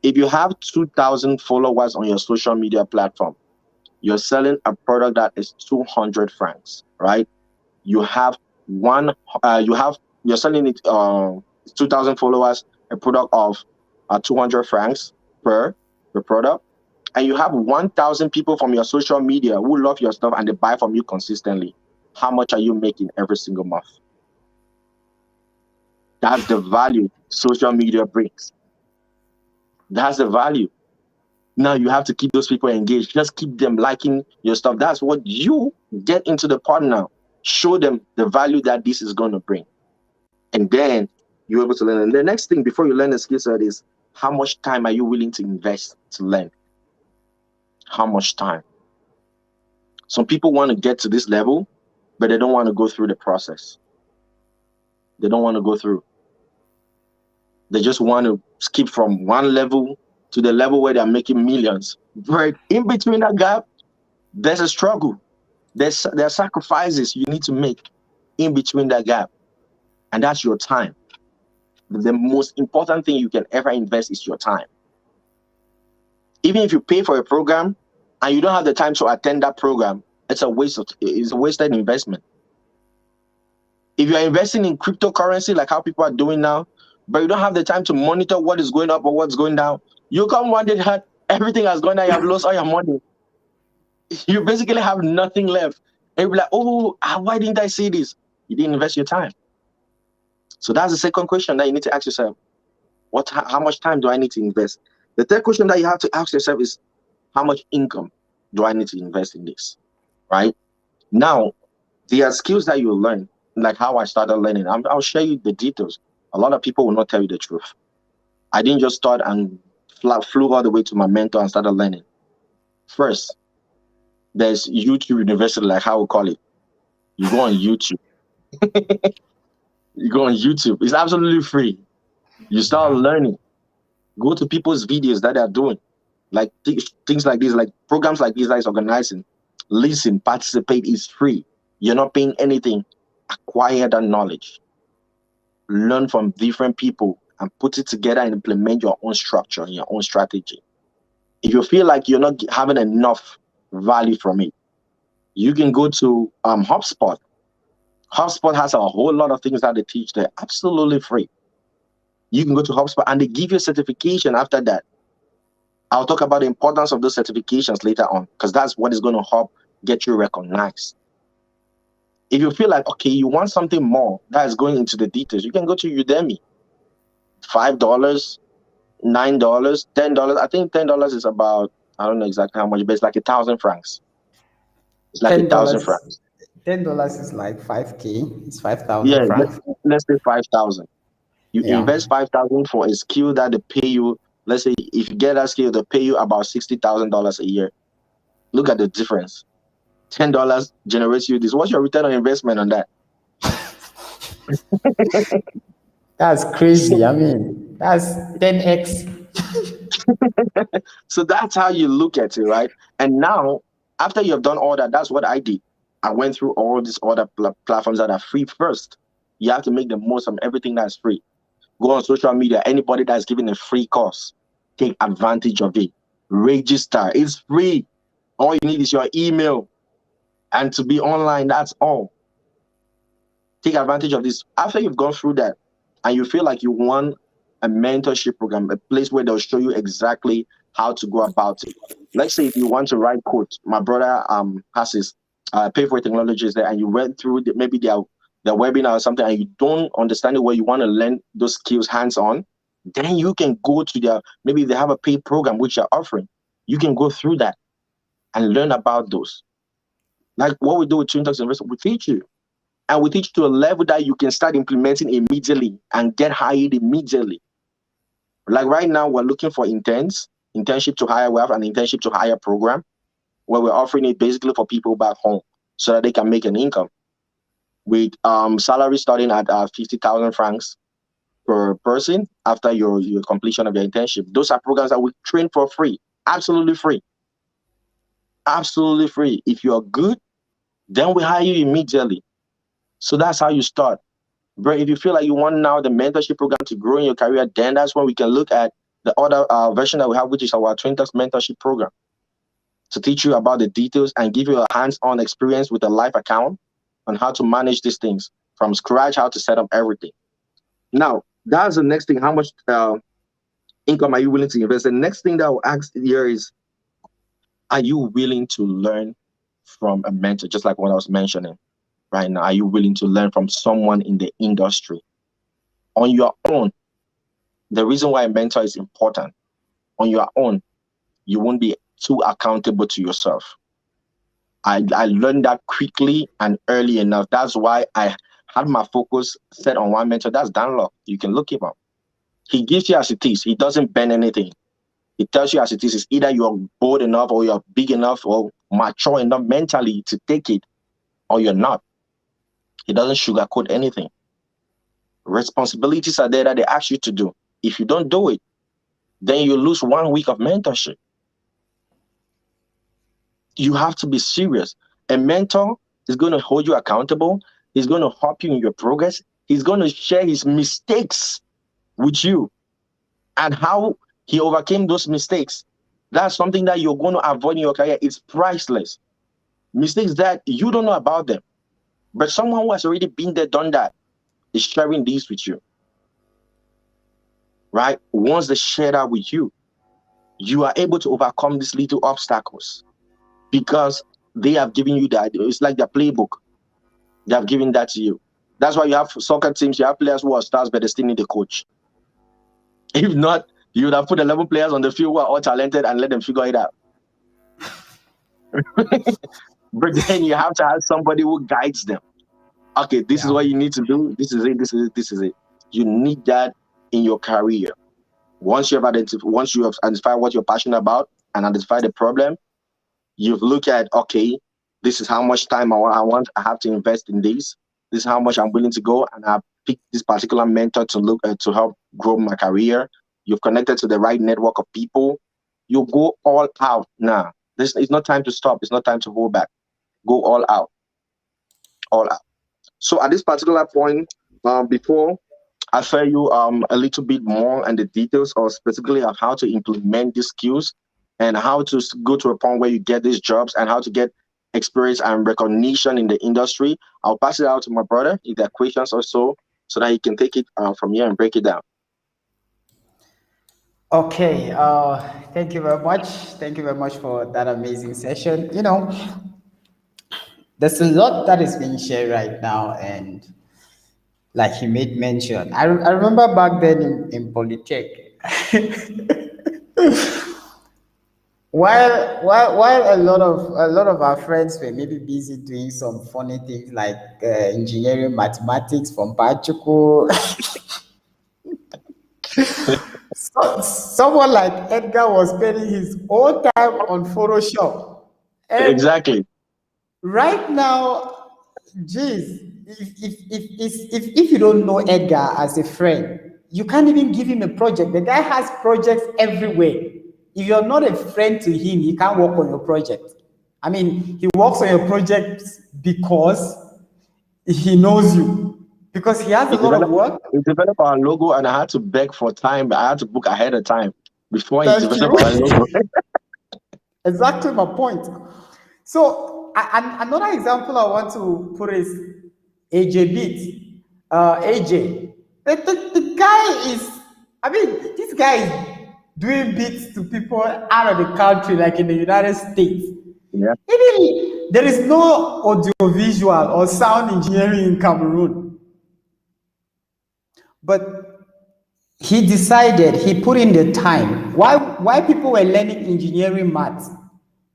If you have 2,000 followers on your social media platform, you're selling a product that is 200 francs, right? You have you're selling it 2,000 followers, a product of 200 francs per product, and you have 1,000 people from your social media who love your stuff and they buy from you consistently. How much are you making every single month? That's the value social media brings. That's the value. Now you have to keep those people engaged. Just keep them liking your stuff. That's what you get into the partner. Show them the value that this is going to bring. And then you're able to learn. And the next thing before you learn the skill set is how much time are you willing to invest to learn? How much time? Some people want to get to this level, but they don't want to go through the process. They don't want to go through. They just want to skip from one level to the level where they're making millions. Right in between that gap, there's a struggle. There are sacrifices you need to make in between that gap. And that's your time. The most important thing you can ever invest is your time. Even if you pay for a program and you don't have the time to attend that program, it's a wasted investment. If you're investing in cryptocurrency, like how people are doing now, but you don't have the time to monitor what is going up or what's going down, you come one day that everything has gone down, you have lost all your money. You basically have nothing left. And you'll be like, oh, why didn't I see this? You didn't invest your time. So that's the second question that you need to ask yourself. How much time do I need to invest? The third question that you have to ask yourself is, how much income do I need to invest in this? Right? Now, there are skills that you learn, like how I started learning. I'll share you the details. A lot of people will not tell you the truth. I didn't just start and flew all the way to my mentor and started learning. First, there's YouTube University, like how we call it. You go on YouTube. You go on YouTube. It's absolutely free. You start learning. Go to people's videos that they're doing. Like things like this, like programs like this that is organizing. Listen, participate is free. You're not paying anything. Acquire that knowledge. Learn from different people and put it together and implement your own structure and your own strategy. If you feel like you're not having enough value from it, you can go to HubSpot. HubSpot has a whole lot of things that they teach. They're absolutely free. You can go to HubSpot and they give you a certification after that. I'll talk about the importance of those certifications later on, because that's what is going to help get you recognized. If you feel like, okay, you want something more that is going into the details, you can go to Udemy. $5, $9, $10. I think $10 is about, I don't know exactly how much, but it's like 1,000 francs. It's like 1,000 francs. $10 is like 5K. It's 5,000 Yeah, francs. let's say 5,000. You invest 5,000 for a skill that they pay you. Let's say if you get that skill, they pay you about $60,000 a year. Look at the difference. $10 generates you this. What's your return on investment on that? That's crazy. I mean, that's 10x. So that's how you look at it, right? And now, after you've done all that, that's what I did. I went through all these other platforms that are free first. You have to make the most of everything that's free. Go on social media. Anybody that's giving a free course, take advantage of it. Register. It's free. All you need is your email and to be online. That's all. Take advantage of this. After you've gone through that and you feel like you want a mentorship program, a place where they'll show you exactly how to go about it. Let's say if you want to write code, my brother has his Pay for Technologies there, and you went through maybe their webinar or something, and you don't understand it where you want to learn those skills hands-on, then you can go to maybe they have a paid program which they're offering. You can go through that and learn about those. Like what we do with Twin Talks University, we teach you. And we teach you to a level that you can start implementing immediately and get hired immediately. Like right now, we're looking for internship to hire. We have an internship to hire program where we're offering it basically for people back home so that they can make an income. With salary starting at 50,000 francs per person after your completion of your internship. Those are programs that we train for free. Absolutely free. Absolutely free. If you're good, then we hire you immediately. So that's how you start. But if you feel like you want now the mentorship program to grow in your career, then that's when we can look at the other version that we have, which is our Twin Talks mentorship program, to teach you about the details and give you a hands-on experience with a live account on how to manage these things from scratch, how to set up everything. Now, that's the next thing. How much income are you willing to invest? The next thing that I'll ask here is, are you willing to learn from a mentor, just like what I was mentioning right now? Are you willing to learn from someone in the industry on your own? The reason why a mentor is important, on your own, you won't be too accountable to yourself. I learned that quickly and early enough. That's why I had my focus set on one mentor. That's Dunlop. You can look him up. He gives you as it is. He doesn't bend anything. He tells you as it is. It's either you're bold enough or you're big enough or mature enough mentally to take it, or you're not. He doesn't sugarcoat anything. Responsibilities are there that they ask you to do. If you don't do it, then you lose 1 week of mentorship. You have to be serious. A mentor is going to hold you accountable. He's going to help you in your progress. He's going to share his mistakes with you and how he overcame those mistakes. That's something that you're going to avoid in your career. It's priceless. Mistakes that you don't know about them, but someone who has already been there, done that, is sharing these with you. Right? Once they share that with you, you are able to overcome these little obstacles because they have given you that. It's like their playbook. They have given that to you. That's why you have soccer teams, you have players who are stars, but they still need a coach. If not, you would have put 11 players on the field who are all talented and let them figure it out. But then you have to have somebody who guides them. Okay, this is what you need to do. This is it. This is it. This is it. You need that in your career. Once you have identified what you're passionate about and identified the problem, you've looked at, okay, this is how much time I have to invest in this. This is how much I'm willing to go, and I picked this particular mentor to help grow my career. You've connected to the right network of people. You go all out now. It's not time to stop. It's not time to hold back. Go all out. All out. So at this particular point, before I share you a little bit more and the details or specifically of how to implement these skills and how to go to a point where you get these jobs and how to get experience and recognition in the industry, I'll pass it out to my brother if there are questions or so that he can take it from here and break it down. Okay, thank you very much. Thank you very much for that amazing session. There's a lot that is being shared right now, and like he made mention, I remember back then in Polytech, while a lot of our friends were maybe busy doing some funny things like engineering, mathematics from Pachuco. Someone like Edgar was spending his whole time on Photoshop. And exactly. Right now, geez, if you don't know Edgar as a friend, you can't even give him a project. The guy has projects everywhere. If you're not a friend to him, he can't work on your project. I mean, he works on your projects because he knows you. Because he has a lot of work. He developed our logo, and I had to beg for time. I had to book ahead of time before he developed our logo. Exactly my point. So, another example I want to put is AJ Beat. AJ. The guy is, I mean, this guy is doing beats to people out of the country, like in the United States. Yeah. Even there is no audiovisual or sound engineering in Cameroon. But he decided, he put in the time. Why people were learning engineering maths,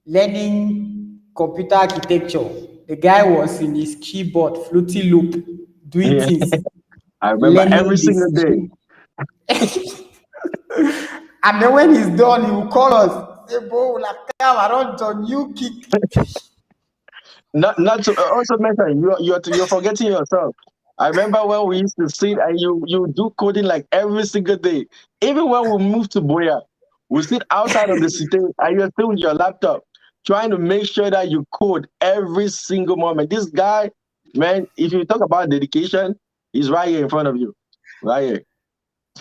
learning computer architecture, the guy was in his keyboard, Fruity Loop, doing things. I remember every single day. And then when he's done, he will call us. Say, bro, like, I don't on you kick. Not to also mention, you're forgetting yourself. I remember when we used to sit and you do coding like every single day. Even when we moved to Boya, we sit outside of the city and you're still with your laptop trying to make sure that you code every single moment. This guy, man, if you talk about dedication, he's right here in front of you. Right here.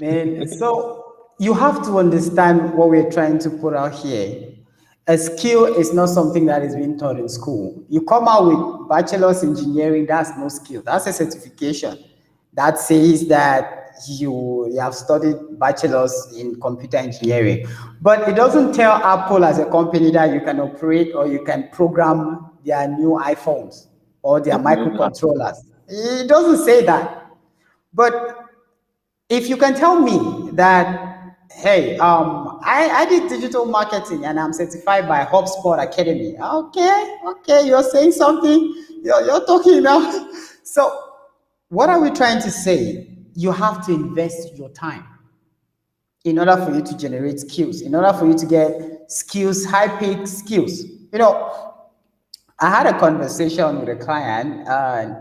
Man, so you have to understand what we're trying to put out here. A skill is not something that is being taught in school. You come out with bachelor's engineering, that's no skill. That's a certification that says that you have studied bachelor's in computer engineering. But it doesn't tell Apple as a company that you can operate or you can program their new iPhones or their microcontrollers. It doesn't say that. But if you can tell me that, hey, I did digital marketing and I'm certified by HubSpot Academy. Okay, you're saying something. You're talking now. So what are we trying to say? You have to invest your time in order for you to generate skills, in order for you to get skills, high-paid skills. I had a conversation with a client and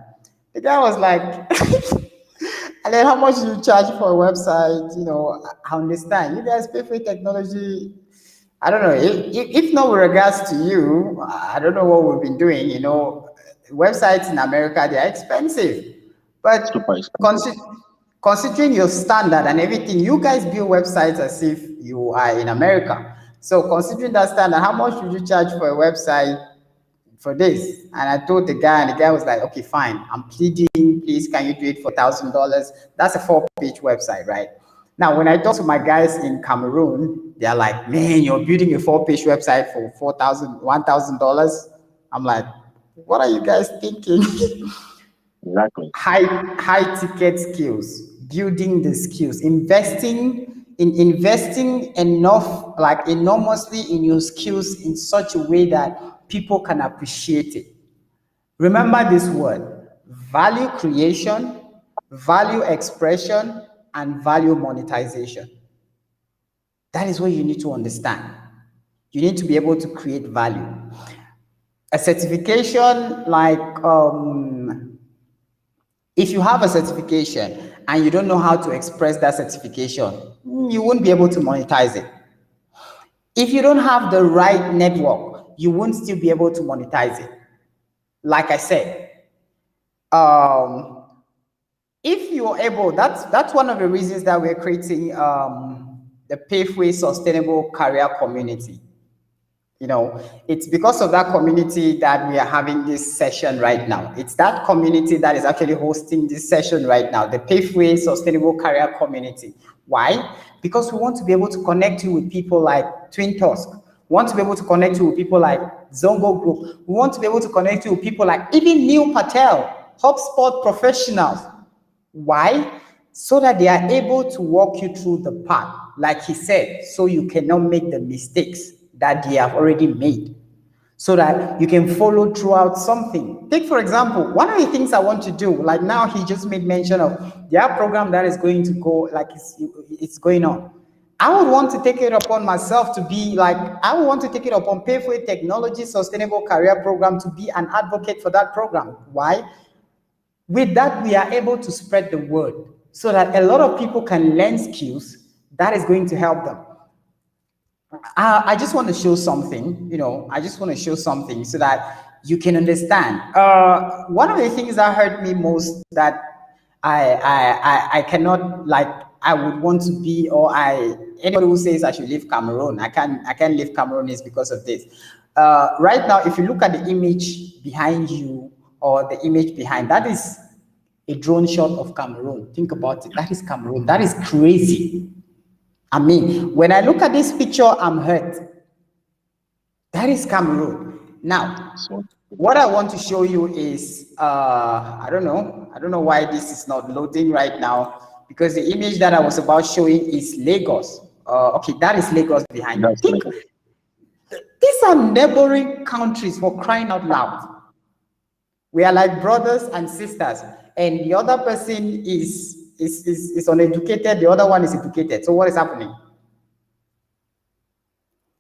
the guy was like, and then how much do you charge for a website? I understand. You guys pay for technology. I don't know. If not with regards to you, I don't know what we've been doing. Websites in America, they're expensive. But Super expensive. Considering your standard and everything, you guys build websites as if you are in America. So considering that standard, how much would you charge for a website for this? And I told the guy, and the guy was like, okay, fine. I'm pleading, please, can you do it for $1,000? That's a 4-page website, right? Now, when I talk to my guys in Cameroon, they're like, man, you're building a 4-page website for $1,000. I'm like, what are you guys thinking? Exactly. High ticket skills, building the skills, investing enough, like enormously in your skills in such a way that people can appreciate it. Remember this word: value creation, value expression, and value monetization. That is what you need to understand. You need to be able to create value. A certification, like if you have a certification and you don't know how to express that certification, you won't be able to monetize it. If you don't have the right network, you won't still be able to monetize it. Like I said, if you're able, that's one of the reasons that we're creating the Payfree Sustainable Career Community. It's because of that community that we are having this session right now. It's that community that is actually hosting this session right now, the Payfree Sustainable Career Community. Why? Because we want to be able to connect you with people like Twin Tusk. We want to be able to connect you with people like Zongo Group. We want to be able to connect you with people like even Neil Patel, HubSpot professionals. Why? So that they are able to walk you through the path, like he said, so you cannot make the mistakes that they have already made, so that you can follow throughout something. Take, for example, one of the things I want to do, like now he just made mention of their program that is going to go, like it's going on. I would want to take it upon myself to be like, I would want to take it upon Payfree Technology Sustainable Career Program to be an advocate for that program. Why? With that, we are able to spread the word so that a lot of people can learn skills that is going to help them. I just want to show something, I just want to show something so that you can understand. One of the things that hurt me most that I cannot, like, I would want to be, or anybody who says I should leave Cameroon, I can't leave Cameroon is because of this. Right now, if you look at the image behind you, or the image behind, that is a drone shot of Cameroon. Think about it. That is Cameroon. That is crazy. I mean, when I look at this picture, I'm hurt. That is Cameroon. Now, what I want to show you is, I don't know why this is not loading right now, because the image that I was about showing is Lagos. Okay, that is Lagos behind me. These are neighboring countries, for crying out loud. We are like brothers and sisters, and the other person is uneducated, the other one is educated. So what is happening?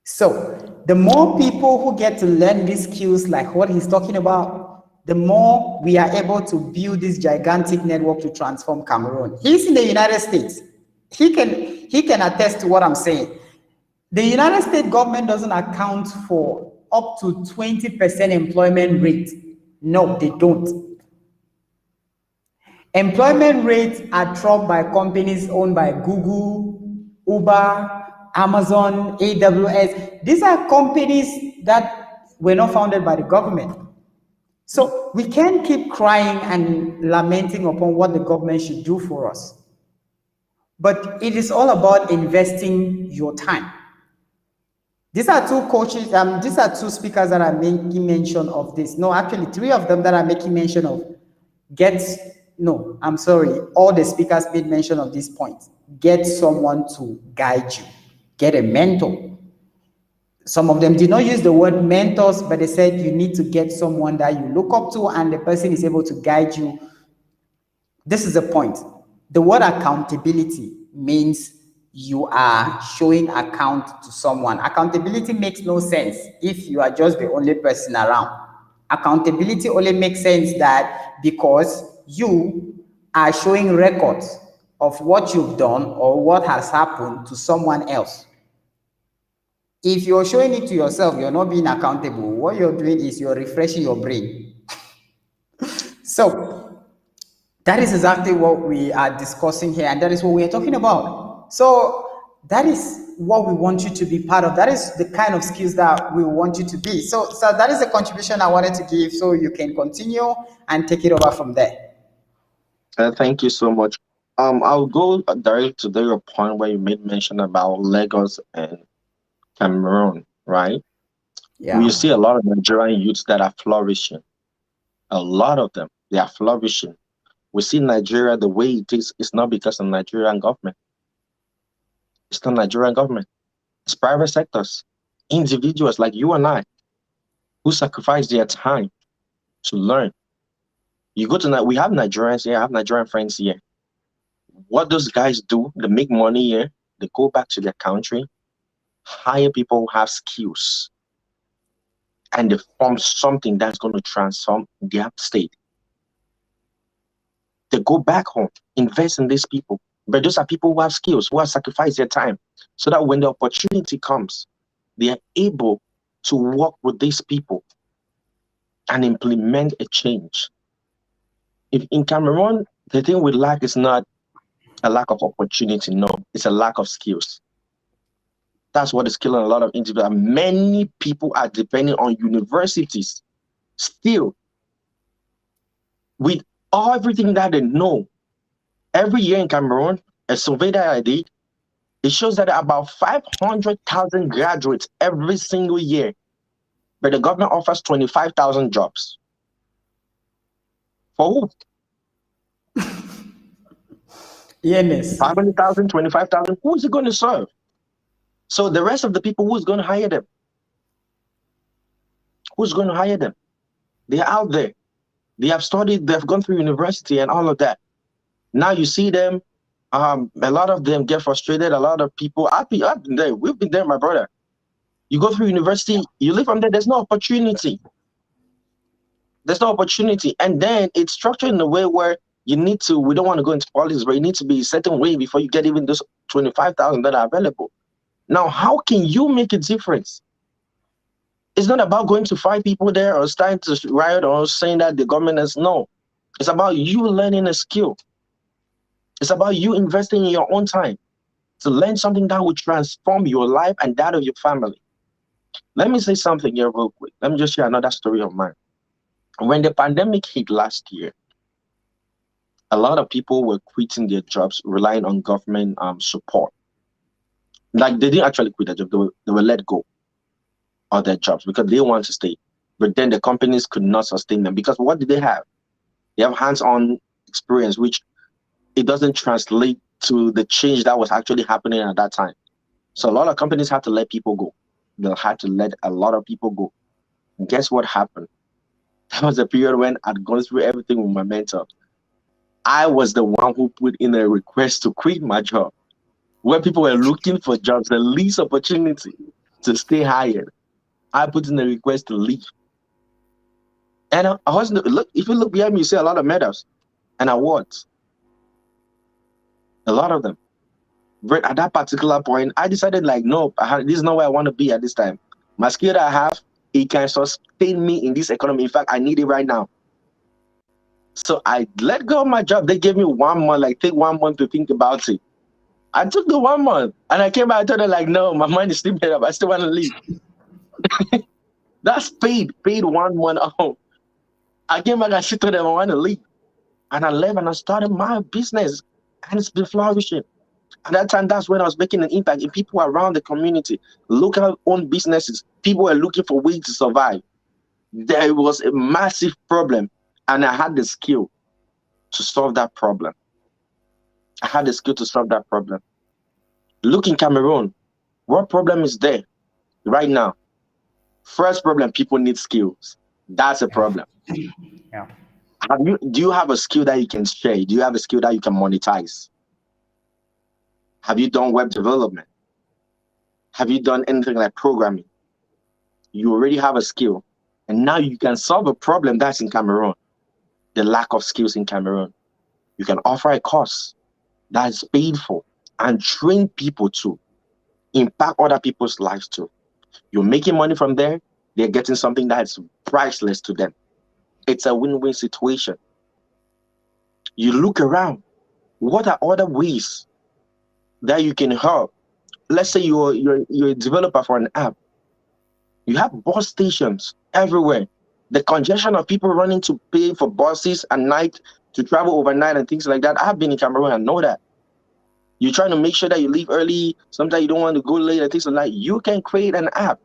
So the more people who get to learn these skills, like what he's talking about, the more we are able to build this gigantic network to transform Cameroon. He's in the United States. He can attest to what I'm saying. The United States government doesn't account for up to 20% employment rate. No, they don't. Employment rates are dropped by companies owned by Google, Uber, Amazon, AWS. These are companies that were not founded by the government. So we can't keep crying and lamenting upon what the government should do for us. But it is all about investing your time. These are two coaches, these are two speakers that are making mention of this. No, actually, three of them that are making mention of all the speakers made mention of this point. Get someone to guide you. get a mentor. Some of them did not use the word mentors, but they said you need to get someone that you look up to and the person is able to guide you. This is the point. The word accountability means you are showing account to someone. Accountability makes no sense if you are just the only person around. Accountability only makes sense that because you are showing records of what you've done or what has happened to someone else. If you're showing it to yourself, you're not being accountable. What you're doing is you're refreshing your brain. So that is exactly what we are discussing here, and that is what we are talking about. So that is what we want you to be part of. That is the kind of skills that we want you to be. So that is the contribution I wanted to give, so you can continue and take it over from there. Thank you so much. I'll go direct to your point where you made mention about Lagos and Cameroon, right? Yeah. You see a lot of Nigerian youths that are flourishing. A lot of them, they are flourishing. We see Nigeria the way it is. It's not because of Nigerian government. It's not Nigerian government. It's private sectors, individuals like you and I, who sacrifice their time to learn. You go to we have Nigerians here. I have Nigerian friends here. What those guys do, they make money here. They go back to their country, hire people who have skills, and they form something that's going to transform their state. They go back home, invest in these people. But those are people who have skills, who have sacrificed their time, so that when the opportunity comes, they are able to work with these people and implement a change. If in Cameroon, the thing we lack is not a lack of opportunity, no, it's a lack of skills. That's what is killing a lot of individuals. Many people are depending on universities still with everything that they know. Every year in Cameroon, a survey that I did, it shows that about 500,000 graduates every single year, but the government offers 25,000 jobs. For who? Yes. 500,000, 25,000, who is it going to serve? So the rest of the people, who's going to hire them? Who's going to hire them? They're out there. They have studied, they've gone through university and all of that. Now you see them, a lot of them get frustrated. A lot of people, I've been there. We've been there, my brother. You go through university, you live from there, there's no opportunity. There's no opportunity. And then it's structured in a way where you need to, we don't want to go into politics, but you need to be a certain way before you get even those 25,000 that are available. Now, how can you make a difference? It's not about going to fight people there or starting to riot or saying that the government is, no. It's about you learning a skill. It's about you investing in your own time to learn something that will transform your life and that of your family. Let me say something here real quick. Let me just share another story of mine. When the pandemic hit last year, a lot of people were quitting their jobs, relying on government support. Like they didn't actually quit their job, they were let go of their jobs because they want to stay. But then the companies could not sustain them because what did they have? They have hands-on experience, which it doesn't translate to the change that was actually happening at that time. So a lot of companies had to let people go. They had to let a lot of people go. And guess what happened? That was a period when I'd gone through everything with my mentor. I was the one who put in a request to quit my job. Where people were looking for jobs, the least opportunity to stay hired, I put in a request to leave. And I wasn't, look, if you look behind me, you see a lot of medals and awards. A lot of them. But at that particular point, I decided like, no, this is not where I want to be at this time. My skill that I have, it can sustain me in this economy. In fact, I need it right now. So I let go of my job. They gave me 1 month, like take 1 month to think about it. I took the 1 month and I came back and told her like, no, my mind is still made up. I still want to leave. That's paid 1 month out. I came back and she told them I want to leave. And I left and I started my business and it's been flourishing. At that time, that's when I was making an impact in people around the community, local owned businesses. People were looking for ways to survive. There was a massive problem and I had the skill to solve that problem. I had the skill to solve that problem. Look in Cameroon, What problem is there right now? First problem, people need skills. That's a problem. Yeah. Do you have a skill that you can share? Do you have a skill that you can monetize? Have you done web development? Have you done anything like programming? You already have a skill. And now you can solve a problem that's in Cameroon, the lack of skills in Cameroon. You can offer a course that's paid for and train people to impact other people's lives too. You're making money from there. They're getting something that's priceless to them. It's a win-win situation. You look around. What are other ways that you can help? Let's say you're a developer for an app. You have bus stations everywhere. The congestion of people running to pay for buses at night to travel overnight and things like that. I've been in Cameroon, I know that. You're trying to make sure that you leave early. Sometimes you don't want to go late and things like that. You can create an app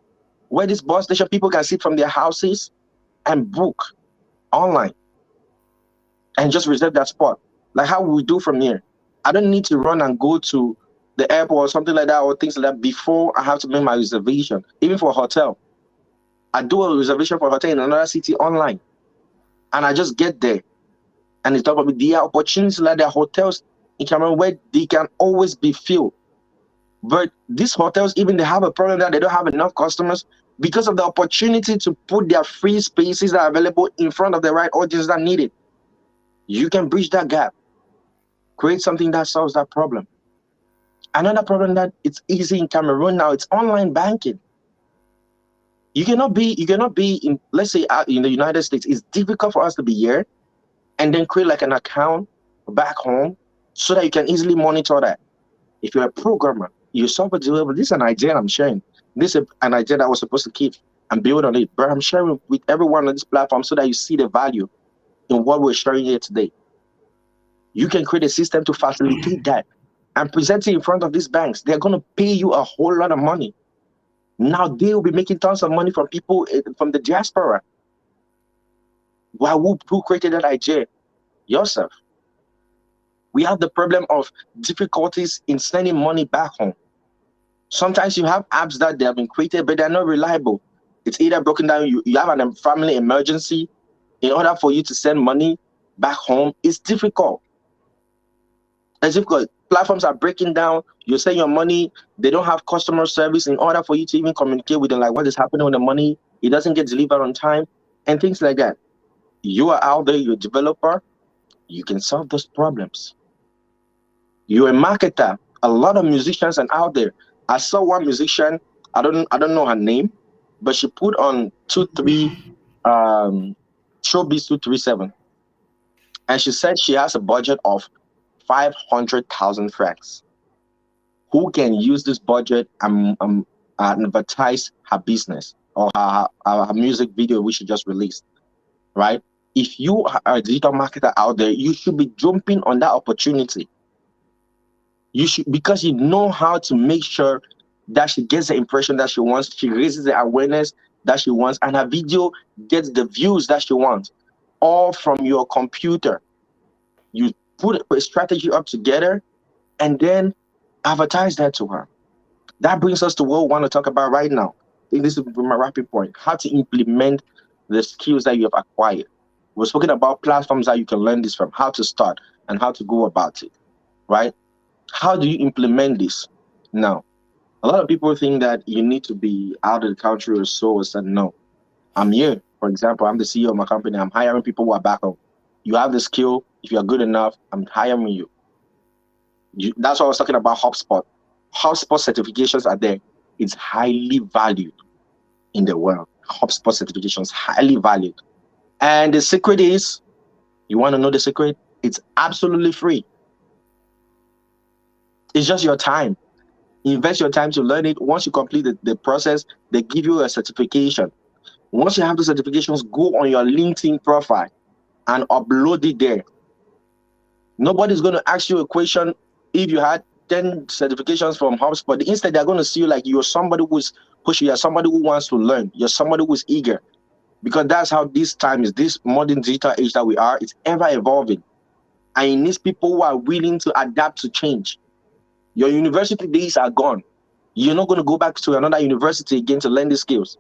where this bus station people can sit from their houses and book online and just reserve that spot. Like how we do from here. I don't need to run and go to the airport or something like that or things like that before I have to make my reservation. Even for a hotel. I do a reservation for a hotel in another city online. And I just get there. And it's probably there are opportunities like there are hotels in Cameroon where they can always be filled. But these hotels, even they have a problem that they don't have enough customers because of the opportunity to put their free spaces that are available in front of the right audience that need it. You can bridge that gap. Create something that solves that problem. Another problem that it's easy in Cameroon now, it's online banking. You cannot be in, let's say in the United States, it's difficult for us to be here and then create like an account back home so that you can easily monitor that. If you're a programmer, you solve a deal, this is an idea I'm sharing. This is an idea that I was supposed to keep and build on it, but I'm sharing with everyone on this platform so that you see the value in what we're sharing here today. You can create a system to facilitate that and present it in front of these banks. They're going to pay you a whole lot of money. Now they will be making tons of money from people from the diaspora. Who created that idea? Yourself. We have the problem of difficulties in sending money back home. Sometimes you have apps that they have been created, but they're not reliable. It's either broken down, you have a family emergency. In order for you to send money back home, it's difficult. It's difficult. Platforms are breaking down. You send your money, they don't have customer service. In order for you to even communicate with them, like what is happening with the money, it doesn't get delivered on time, and things like that. You are out there, you're a developer, you can solve those problems. You're a marketer. A lot of musicians are out there. I saw one musician, I don't know her name, but she put on Showbiz 237. And she said she has a budget of 500,000 francs. Who can use this budget and advertise her business or her music video which she just released, right? If you are a digital marketer out there, you should be jumping on that opportunity. You should, because you know how to make sure that she gets the impression that she wants, she raises the awareness that she wants, and her video gets the views that she wants, all from your computer. You put a strategy up together and then advertise that to her. That brings us to what we want to talk about right now. I think this is my wrapping point, how to implement the skills that you have acquired. We're speaking about platforms that you can learn this from, how to start and how to go about it, right? How do you implement this? Now, a lot of people think that you need to be out of the country or so. I said, no, I'm here. For example, I'm the CEO of my company. I'm hiring people who are back home. You have the skill. If you're good enough, I'm hiring you. That's what I was talking about HubSpot. HubSpot certifications are there. It's highly valued in the world. HubSpot certifications, highly valued. And the secret is, you want to know the secret? It's absolutely free. It's just your time. Invest your time to learn it. Once you complete the process, they give you a certification. Once you have the certifications, go on your LinkedIn profile and upload it there. Nobody's going to ask you a question if you had 10 certifications from HubSpot. Instead, they're going to see you like you're somebody who's pushing, you're somebody who wants to learn, you're somebody who's eager. Because that's how this time is, this modern digital age that we are, it's ever evolving. And it needs people who are willing to adapt to change. Your university days are gone. You're not going to go back to another university again to learn these skills.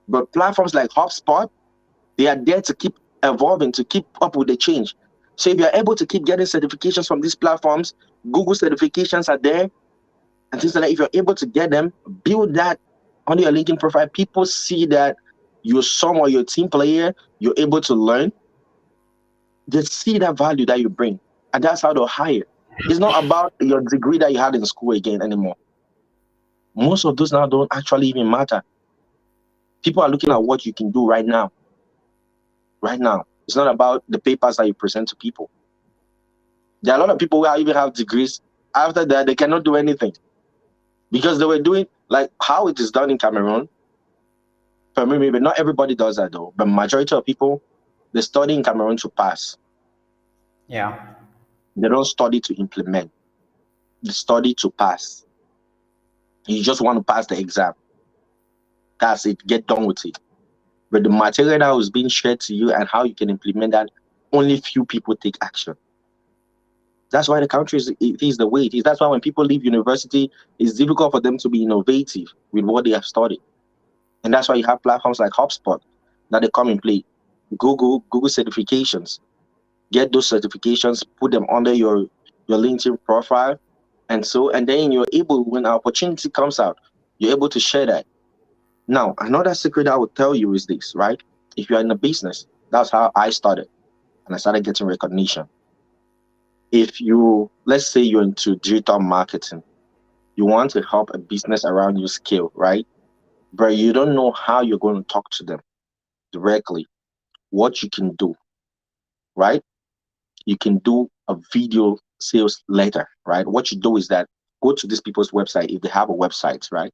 But platforms like HubSpot, they are there to keep evolving, to keep up with the change. So if you're able to keep getting certifications from these platforms, Google certifications are there, and things like that. If you're able to get them, build that on your LinkedIn profile. People see that you're someone, you're a team player, you're able to learn. They see that value that you bring, and that's how they'll hire. It's not about your degree that you had in school again anymore. Most of those now don't actually even matter. People are looking at what you can do right now. Right now, it's not about the papers that you present to people. There are a lot of people who even have degrees. After that, they cannot do anything because they were doing like how it is done in Cameroon. For me, maybe not everybody does that though, but majority of people, they study in Cameroon to pass. Yeah. They don't study to implement. They study to pass. You just want to pass the exam. That's it. Get done with it. But the material that was being shared to you and how you can implement that, only few people take action. That's why the country is the way it is. That's why when people leave university, it's difficult for them to be innovative with what they have studied. And that's why you have platforms like HubSpot that they come in play. Google certifications. Get those certifications, put them under your LinkedIn profile, and then you're able, when an opportunity comes out, you're able to share that. Now, another secret I would tell you is this, right? If you're in a business, that's how I started, and I started getting recognition. If you, let's say you're into digital marketing, you want to help a business around you scale, right? But you don't know how you're going to talk to them directly. What you can do, right? You can do a video sales letter, right? What you do is that go to these people's website if they have a website, right?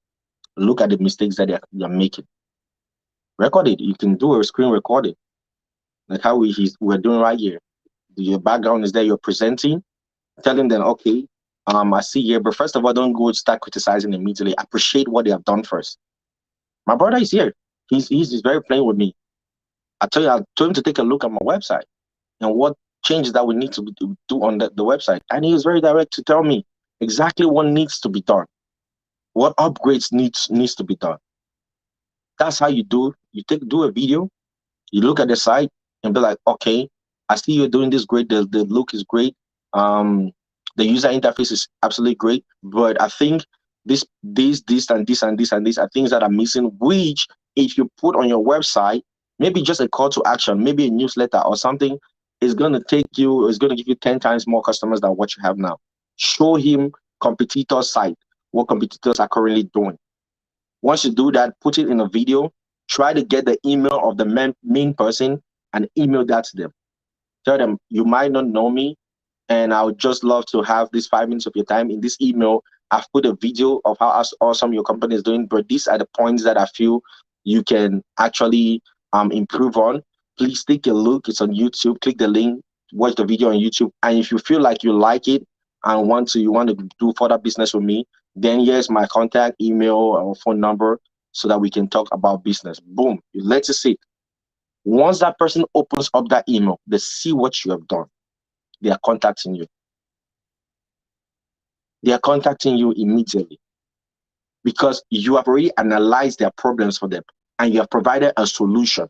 Look at the mistakes that they're making. Record it. You can do a screen recording, like how we're doing right here. Your background is there. You're presenting, telling them, okay, I see here, but first of all, don't go start criticizing immediately. Appreciate what they have done first. My brother is here. He's very plain with me. I told him to take a look at my website and what changes that we need to do on the website. And he was very direct to tell me exactly what needs to be done, what upgrades needs to be done. That's how you do a video, you look at the site and be like, okay, I see you're doing this great, the look is great. Um the user interface is absolutely great, but I think this and this and this and this are things that are missing, which if you put on your website, maybe just a call to action, maybe a newsletter or something, is going to give you 10 times more customers than what you have now. Show him competitors' site, what competitors are currently doing. Once you do that, put it in a video, try to get the email of the main person and email that to them. Tell them, you might not know me, and I would just love to have this 5 minutes of your time. In this email, I've put a video of how awesome your company is doing, but these are the points that I feel you can actually improve on. Please take a look. It's on YouTube. Click the link, watch the video on YouTube. And if you feel like you like it and you want to do further business with me, then here's my contact, email, or phone number so that we can talk about business. Boom. You let it sit. Once that person opens up that email, they see what you have done. They are contacting you. They are contacting you immediately because you have already analyzed their problems for them and you have provided a solution,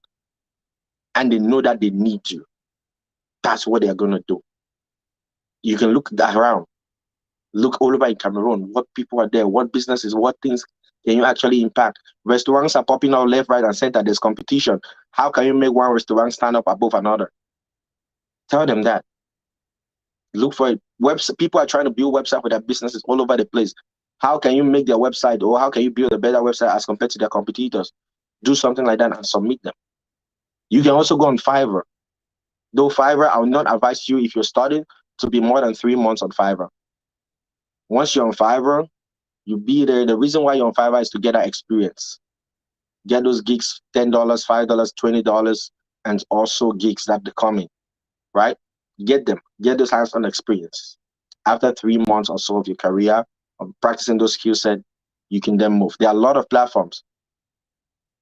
and they know that they need you. That's what they're going to do. You can look around, look all over in Cameroon, what people are there, what businesses, what things can you actually impact. Restaurants are popping out left, right, and center. There's competition. How can you make one restaurant stand up above another? Tell them that. Look for it. People are trying to build websites for their businesses all over the place. How can you make their website, or how can you build a better website as compared to their competitors? Do something like that and submit them. You can also go on Fiverr. Though Fiverr, I would not advise you, if you're starting, to be more than 3 months on Fiverr. Once you're on Fiverr, you be there. The reason why you're on Fiverr is to get that experience. Get those gigs, $10, $5, $20, and also gigs that they're coming, right? Get them. Get those hands-on experience. After 3 months or so of your career of practicing those skill set, you can then move. There are a lot of platforms.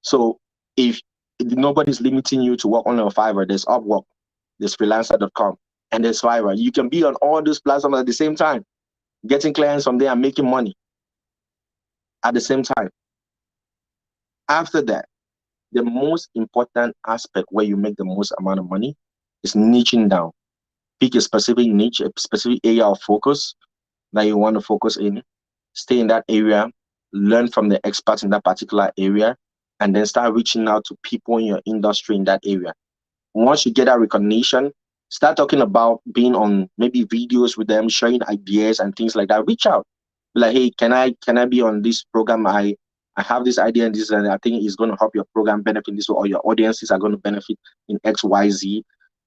So if nobody's limiting you to work only on Fiverr, there's Upwork, there's freelancer.com, and there's Fiverr. You can be on all those platforms at the same time, getting clients from there and making money. at the same time. After that, the most important aspect where you make the most amount of money is niching down. Pick a specific niche, a specific area of focus that you want to focus in. Stay in that area, learn from the experts in that particular area, and then start reaching out to people in your industry in that area. Once you get that recognition, start talking about being on maybe videos with them, sharing ideas and things like that. Reach out. Be like, hey, can I be on this program? I have this idea and this, and I think it's going to help your program benefit this, or your audiences are going to benefit in XYZ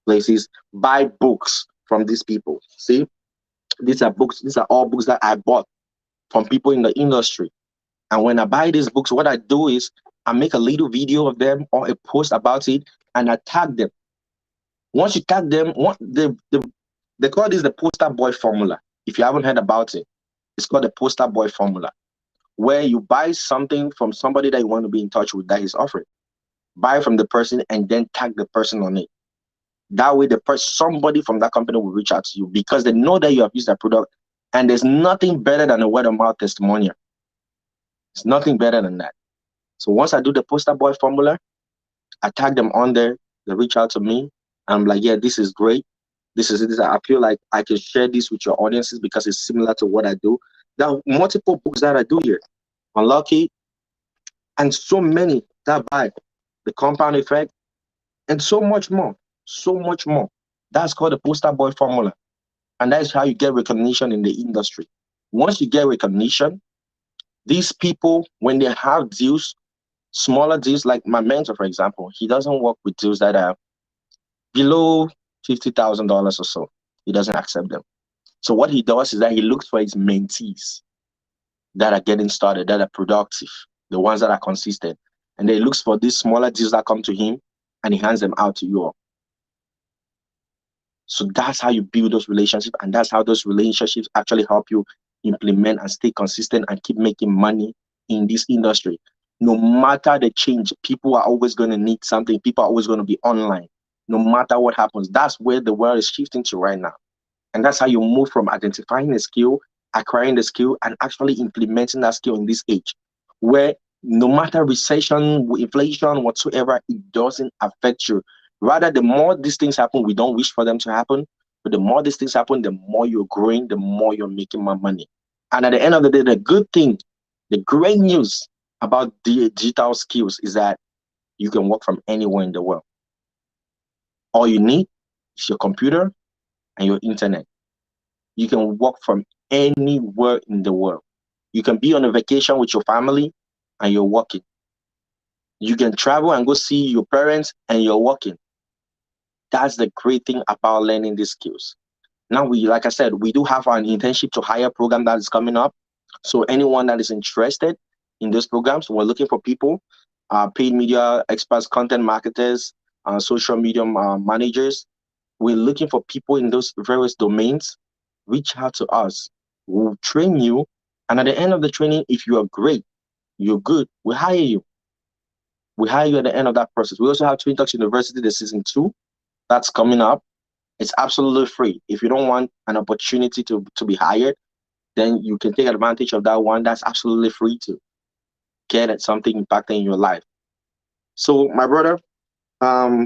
places. Buy books from these people. See, these are books. These are all books that I bought from people in the industry. And when I buy these books, what I do is I make a little video of them or a post about it, and I tag them. Once you tag them, they call this the poster boy formula. If you haven't heard about it, it's called the poster boy formula, where you buy something from somebody that you want to be in touch with that is offering. Buy from the person and then tag the person on it. That way, somebody from that company will reach out to you because they know that you have used that product, and there's nothing better than a word of mouth testimonial. It's nothing better than that. So once I do the poster boy formula, I tag them on there. They reach out to me. I'm like, yeah, this is great. This is it. I feel like I can share this with your audiences because it's similar to what I do. There are multiple books that I do here. Unlucky, and so many that buy the compound effect, and so much more. So much more. That's called the poster boy formula. And that's how you get recognition in the industry. Once you get recognition, these people, when they have deals, smaller deals, like my mentor, for example, he doesn't work with deals that are below $50,000 or so. He doesn't accept them. So what he does is that he looks for his mentees that are getting started, that are productive, the ones that are consistent. And then he looks for these smaller deals that come to him, and he hands them out to you all. So that's how you build those relationships, and that's how those relationships actually help you implement and stay consistent and keep making money in this industry. No matter the change, people are always going to need something. People are always going to be online. No matter what happens, that's where the world is shifting to right now. And that's how you move from identifying a skill, acquiring the skill, and actually implementing that skill in this age, where no matter recession, inflation, whatsoever, it doesn't affect you. Rather, the more these things happen, we don't wish for them to happen, but the more these things happen, the more you're growing, the more you're making more money. And at the end of the day, the good thing, the great news about the digital skills is that you can work from anywhere in the world. All you need is your computer and your internet. You can work from anywhere in the world. You can be on a vacation with your family and you're working. You can travel and go see your parents and you're working. That's the great thing about learning these skills. Now, like I said, we do have an internship to hire program that is coming up. So anyone that is interested in those programs, we're looking for people, paid media experts, content marketers, social media managers. We're looking for people in those various domains. Reach out to us. We'll train you. And at the end of the training, if you are great, you're good, we'll hire you. We hire you at the end of that process. We also have Twin Talks University, the season 2. That's coming up. It's absolutely free. If you don't want an opportunity to be hired, then you can take advantage of that one. That's absolutely free to get at something impacting your life. So, my brother,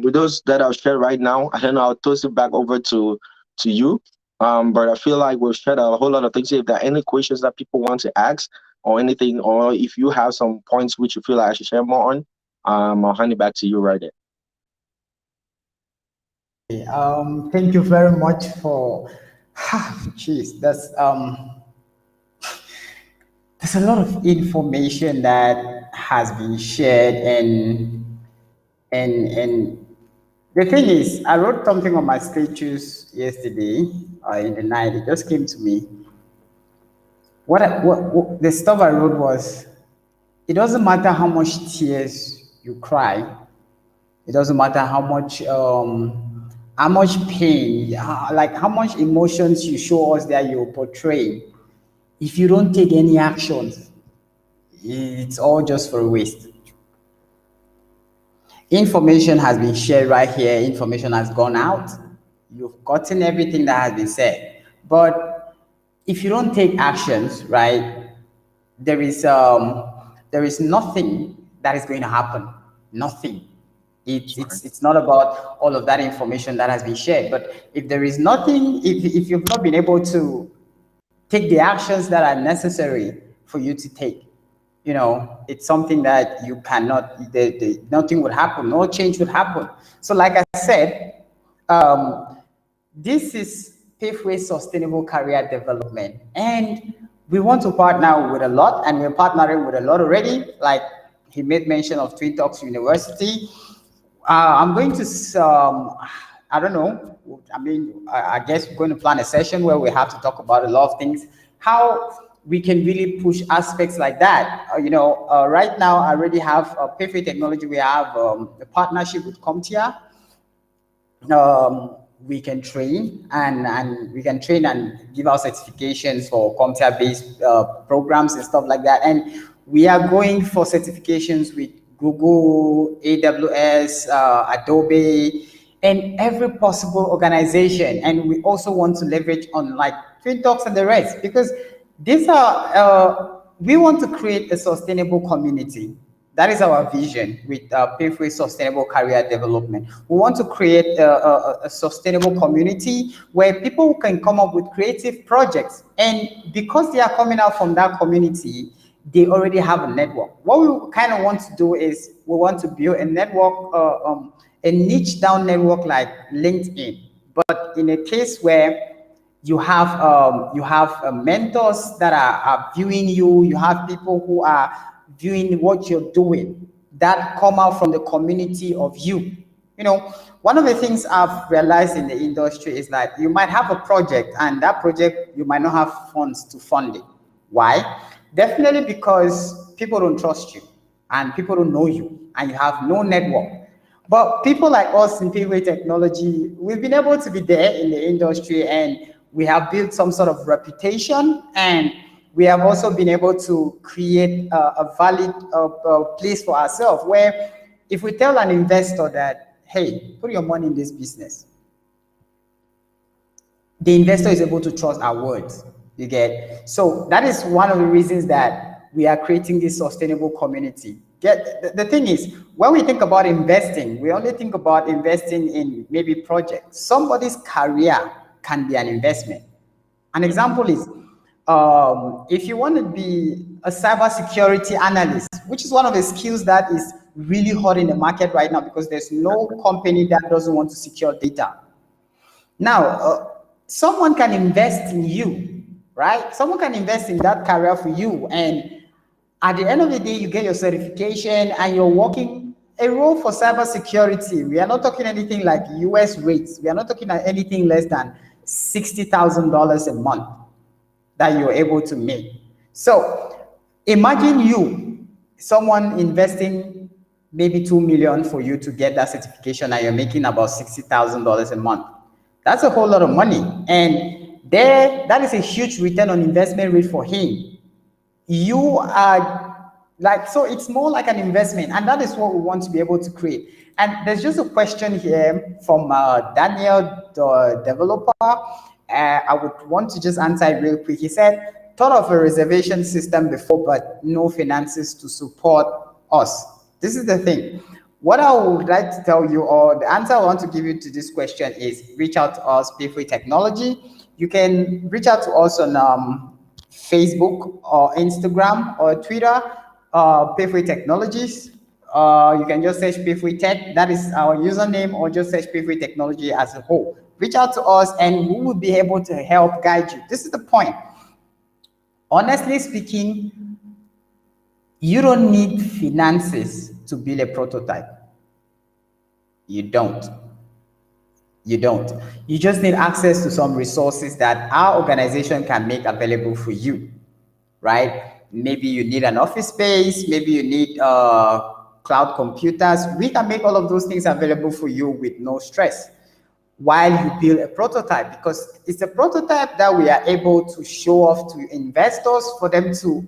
with those that I'll share right now, I don't know, I'll toss it back over to you. But I feel like we've shared a whole lot of things. If there are any questions that people want to ask or anything, or if you have some points which you feel like I should share more on, I'll hand it back to you right there. Thank you very much for, jeez, there's a lot of information that has been shared, and the thing is, I wrote something on my status yesterday, in the night. It just came to me. What the stuff I wrote was, it doesn't matter how much tears you cry. It doesn't matter how much pain, like how much emotions you show us that you portray. If you don't take any actions, it's all just for a waste. Information has been shared right here. Information has gone out. You've gotten everything that has been said. But if you don't take actions, right, there is nothing that is going to happen. Nothing. It's not about all of that information that has been shared. But if there is nothing, if you've not been able to take the actions that are necessary for you to take, it's something that you cannot, nothing would happen, no change would happen. So like I said, this is Pathway Sustainable Career Development, and we want to partner with a lot, and we're partnering with a lot already. Like he made mention of Twin Talks University. I'm going to, I don't know, I guess we're going to plan a session where we have to talk about a lot of things, how we can really push aspects like that. Right now, I already have Pathway Technology. We have a partnership with CompTIA. We can train and we can train and give out certifications for CompTIA based programs and stuff like that. And we are going for certifications with Google, AWS, Adobe, and every possible organization. And we also want to leverage on like Twin Talks and the rest, because these are, we want to create a sustainable community. That is our vision with Pathway Sustainable Career Development. We want to create a sustainable community where people can come up with creative projects. And because they are coming out from that community, they already have a network. What we kind of want to do is we want to build a network, a niche down network like LinkedIn, but in a case where you have mentors that are viewing you, you have people who are viewing what you're doing that come out from the community of you. One of the things I've realized in the industry is that you might have a project, and that project you might not have funds to fund it. Why? Definitely because people don't trust you and people don't know you and you have no network. But people like us in Pathway Technology, we've been able to be there in the industry, and we have built some sort of reputation, and we have also been able to create a valid place for ourselves, where if we tell an investor that, hey, put your money in this business, the investor is able to trust our words. You get? So that is one of the reasons that we are creating this sustainable community. The thing is, when we think about investing, we only think about investing in maybe projects. Somebody's career can be an investment. An example is, if you want to be a cybersecurity analyst, which is one of the skills that is really hot in the market right now, because there's no company that doesn't want to secure data. Now, someone can invest in you, right? Someone can invest in that career for you, and at the end of the day, you get your certification and you're working a role for cybersecurity. We are not talking anything like US rates. We are not talking anything less than $60,000 a month that you're able to make. So imagine someone investing maybe $2 million for you to get that certification, and you're making about $60,000 a month. That's a whole lot of money. And that is a huge return on investment rate for him. You are like, so it's more like an investment, and that is what we want to be able to create. And there's just a question here from Daniel, the developer. I would want to just answer it real quick. He said, thought of a reservation system before, but no finances to support us. This is the thing. What I would like to tell you, or the answer I want to give you to this question is, reach out to us, Pathway Technology. You can reach out to us on Facebook or Instagram or Twitter, Pathway Technologies. You can just search Pathway Tech. That is our username, or just search Pathway Technology as a whole. Reach out to us and we will be able to help guide you. This is the point. Honestly speaking, you don't need finances to build a prototype. You don't. You don't. You just need access to some resources that our organization can make available for you, right? Maybe you need an office space, maybe you need cloud computers. We can make all of those things available for you with no stress while you build a prototype, because it's a prototype that we are able to show off to investors for them to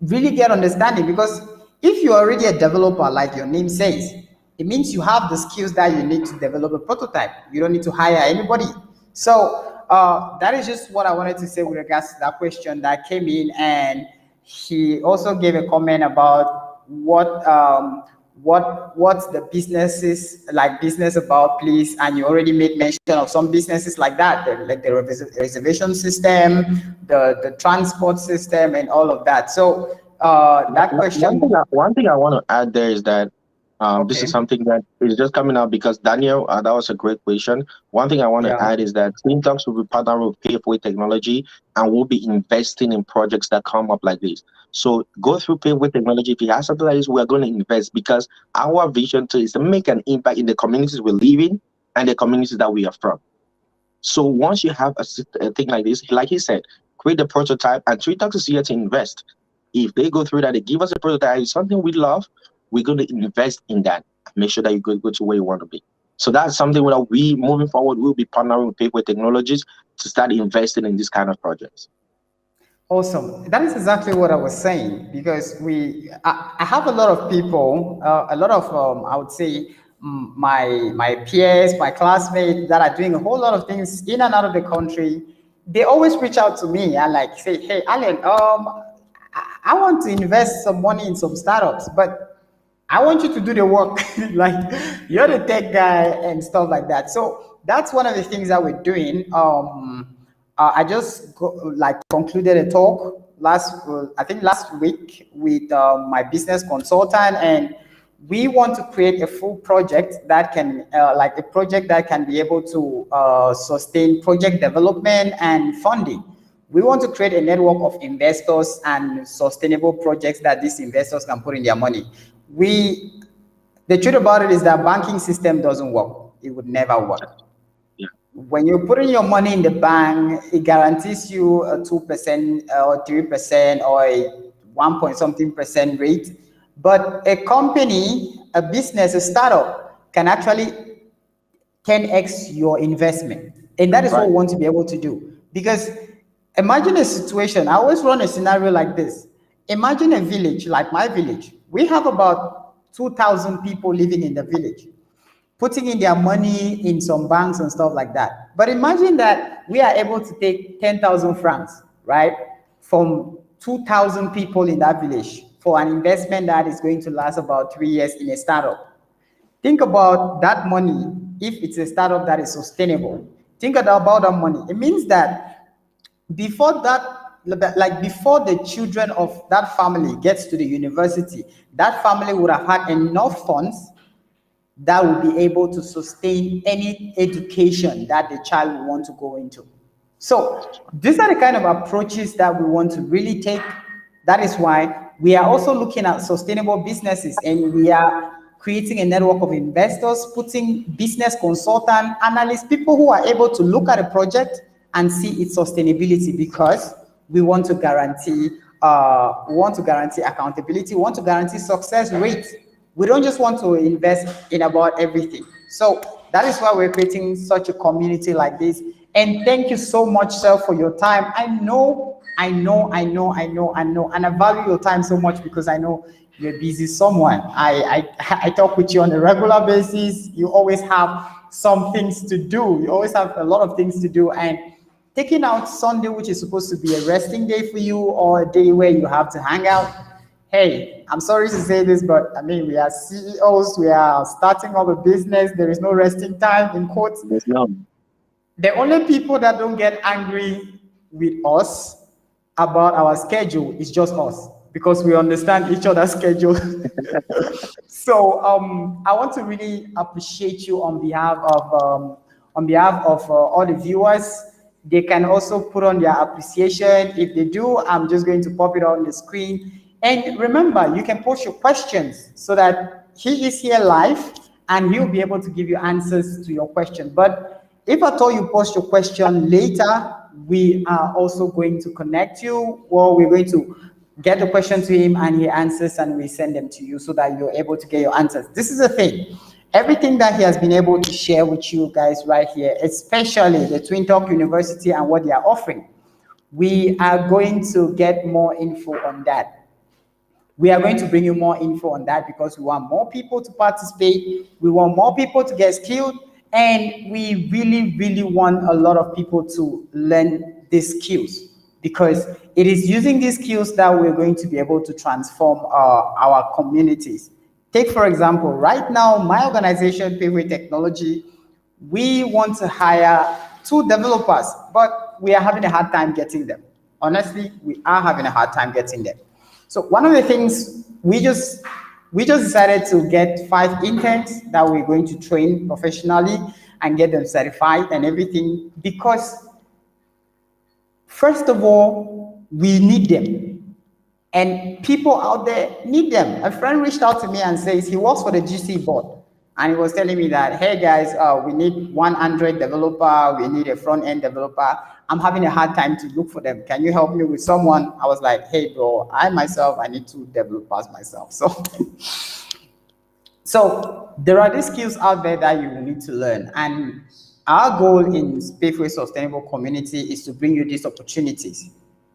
really get understanding. Because if you're already a developer, like your name says, it means you have the skills that you need to develop a prototype. You don't need to hire anybody. So that is just what I wanted to say with regards to that question that came in. And he also gave a comment about what's the businesses like business about, please. And you already made mention of some businesses like that, like the reservation system, the transport system, and all of that. So that question. One thing I want to add there is that this is Okay. something that is just coming out because Daniel, that was a great question. One thing I want to Yeah. add is that Twin Talks will be partnering with Payful Technology, and we'll be investing in projects that come up like this. So go through Payful Technology. If you have something like this, we're going to invest because our vision too is to make an impact in the communities we live in and the communities that we are from. So once you have a thing like this, like he said, create the prototype, and Twin Talks is here to invest. If they go through that, they give us a prototype, it's something we love, we're going to invest in that. Make sure that you go to where you want to be. So that's something that we, moving forward, we'll be partnering with Pathway Technologies to start investing in this kind of projects. Awesome. That is exactly what I was saying, because I have a lot of people, a lot of I would say my peers, my classmates that are doing a whole lot of things in and out of the country. They always reach out to me and like say, "Hey, Alan, I want to invest some money in some startups, but I want you to do the work. Like you're the tech guy and stuff like that." So that's one of the things that we're doing. I just concluded a talk I think last week with my business consultant, and we want to create a full project that can like a project that can be able to sustain project development and funding. We want to create a network of investors and sustainable projects that these investors can put in their money. The truth about it is that banking system doesn't work. It would never work. Yeah. When you're putting your money in the bank, it guarantees you a 2% or 3% or a 1 point something percent rate. But a company, a business, a startup can actually 10x your investment. And that is what we want to be able to do. Because imagine a situation, I always run a scenario like this. Imagine a village like my village. We have about 2,000 people living in the village, putting in their money in some banks and stuff like that. But imagine that we are able to take 10,000 francs, right, from 2,000 people in that village for an investment that is going to last about 3 years in a startup. Think about that money. If it's a startup that is sustainable, think about that money. It means that before the children of that family gets to the university, that family would have had enough funds that will be able to sustain any education that the child will want to go into. So these are the kind of approaches that we want to really take. That is why we are also looking at sustainable businesses, and we are creating a network of investors, putting business consultant, analysts, people who are able to look at a project and see its sustainability, because we want to guarantee accountability, we want to guarantee success rate. We don't just want to invest in about everything. So that is why we're creating such a community like this. And thank you so much, sir, for your time. I know, and I value your time so much because I know you're busy someone. I talk with you on a regular basis. You always have some things to do. You always have a lot of things to do. And taking out Sunday, which is supposed to be a resting day for you, or a day where you have to hang out. Hey, I'm sorry to say this, but I mean, we are CEOs, we are starting up a business. There is no resting time, in quotes. There's none. The only people that don't get angry with us about our schedule is just us, because we understand each other's schedule. So I want to really appreciate you on behalf of all the viewers. They can also put on their appreciation. If they do, I'm just going to pop it on the screen. And remember, you can post your questions so that he is here live and he'll be able to give you answers to your question. But if at all you post your question later, we are also going to connect you, or we're going to get the question to him and he answers, and we send them to you so that you're able to get your answers. This is the thing. Everything that he has been able to share with you guys right here, especially the Twin Talk University and what they are offering, we are going to get more info on that. We are going to bring you more info on that because we want more people to participate. We want more people to get skilled. And we really, really want a lot of people to learn these skills. because it is using these skills that we're going to be able to transform our communities. Take, for example, right now, my organization, Pathway Technology, we want to hire 2 developers, but we are having a hard time getting them. Honestly, we are having a hard time getting them. So one of the things we just decided to get 5 interns that we're going to train professionally and get them certified and everything, because first of all, we need them. And people out there need them. A friend reached out to me and says he works for the GC board. And he was telling me that, hey guys, we need 100 developer, we need a front-end developer. I'm having a hard time to look for them. Can you help me with someone? I was like, hey bro, I need 2 developers myself. So there are these skills out there that you will need to learn. And our goal in Pathway Sustainable Community is to bring you these opportunities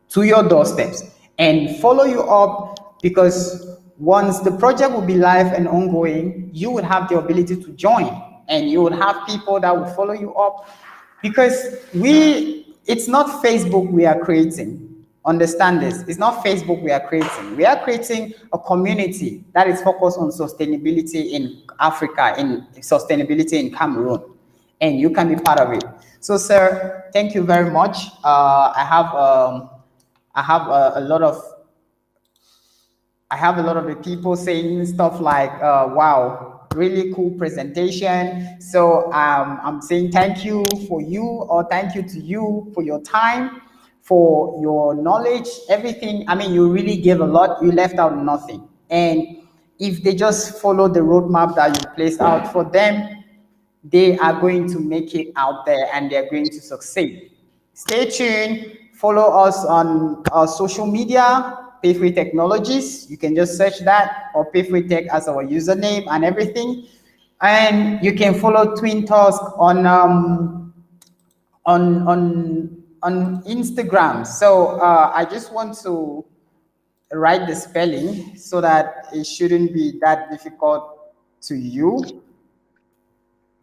to your doorsteps and follow you up, because once the project will be live and ongoing, you will have the ability to join and you will have people that will follow you up, because it's not Facebook we are creating. Understand this, it's not Facebook we are creating. We are creating a community that is focused on sustainability in Africa, in sustainability in Cameroon, and you can be part of it. So sir, thank you very much. I have a lot of the people saying stuff like, wow, really cool presentation. So I'm saying thank you for you, or thank you to you for your time, for your knowledge, everything. I mean, you really gave a lot, you left out nothing. And if they just follow the roadmap that you placed out for them, they are going to make it out there and they're going to succeed. Stay tuned, follow us on our social media, Pathway Technologies. You can just search that, or Pathway Tech as our username and everything. And you can follow Twin Tusk on Instagram. So I just want to write the spelling so that it shouldn't be that difficult to you.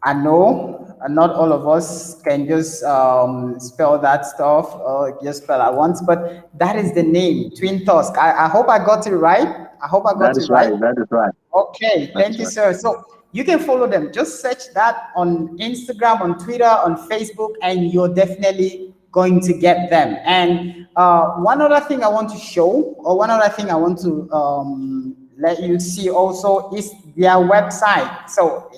I know not all of us can just spell that stuff or just spell at once, but that is the name, Twin Tusk. I hope I got it right. I hope I got it right. That is right. Okay, thank you, sir. So you can follow them. Just search that on Instagram, on Twitter, on Facebook, and you're definitely going to get them. And one other thing I want to show, or one other thing I want to let you see also, is their website. So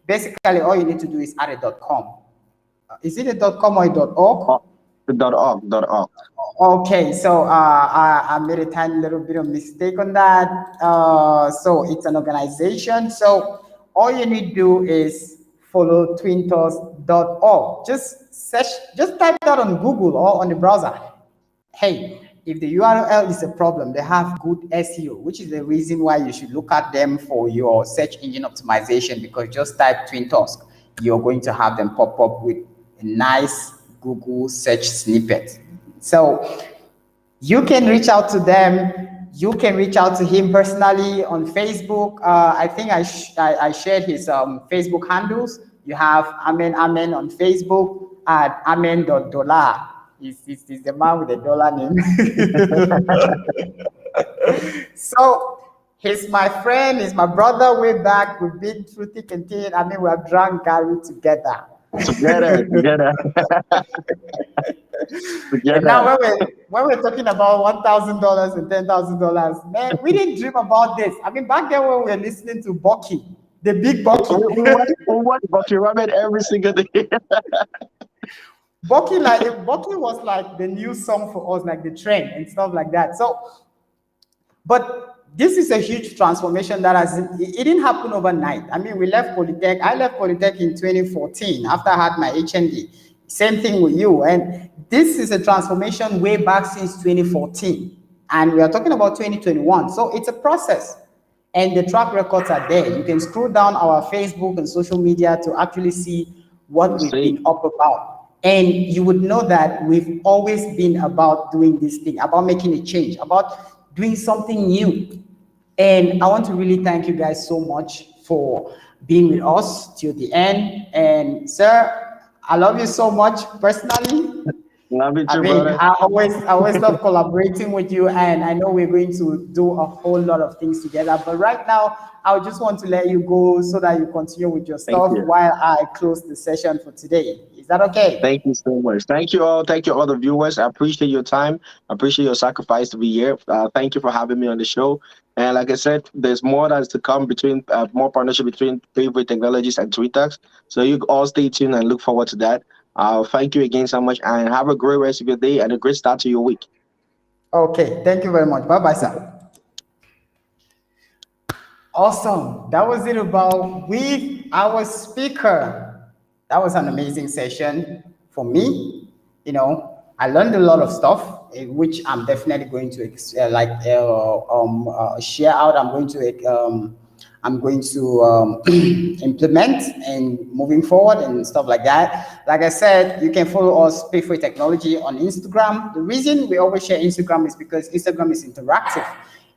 basically, all you need to do is add a .com. Is it a .com or a .org? .org. Okay, so I made a tiny little bit of mistake on that. So it's an organization. So all you need to do is follow twintos.org. Just type that on Google or on the browser. Hey, if the URL is a problem, they have good SEO, which is the reason why you should look at them for your search engine optimization, because just type Twin Tusk, you're going to have them pop up with a nice Google search snippet. So you can reach out to them. You can reach out to him personally on Facebook. I think I shared his Facebook handles. You have Ammen Ammen on Facebook at amen.dollar. He's the man with the dollar name. So he's my friend, he's my brother way back. We've been through thick and thin. I mean, we have drunk Gary together. Together. And now when we're talking about $1,000 and $10,000, man, we didn't dream about this. I mean, back then when we were listening to Bucky, the big Bucky. we watch Bucky Rabbit every single day. Bucky was like the new song for us, like the trend and stuff like that. So, but this is a huge transformation that it didn't happen overnight. I mean, we left Polytech. I left Polytech in 2014 after I had my HND. Same thing with you. And this is a transformation way back since 2014. And we are talking about 2021. So it's a process. And the track records are there. You can scroll down our Facebook and social media to actually see what we've been up about. And you would know that we've always been about doing this thing, about making a change, about doing something new. And I want to really thank you guys so much for being with us till the end. And sir, I love you so much personally. Love you I too, mean, brother. I always love collaborating with you, and I know we're going to do a whole lot of things together. But right now, I just want to let you go so that you continue with your Thank stuff you. while I close the session for today. Is that okay? Thank you so much. Thank you all. Thank you all the viewers. I appreciate your time. I appreciate your sacrifice to be here. Thank you for having me on the show. And like I said, there's more that's to come between more partnership between Favorite Technologies and Tweetax. So you all stay tuned and look forward to that. Thank you again so much, and have a great rest of your day and a great start to your week. Okay. Thank you very much. Bye bye, sir. Awesome. That was it about with our speaker. That was an amazing session for me. I learned a lot of stuff, which I'm definitely going to share out. I'm going to implement and moving forward and stuff like that. Like I said, you can follow us Pay for Technology on Instagram. The reason we always share Instagram is because Instagram is interactive.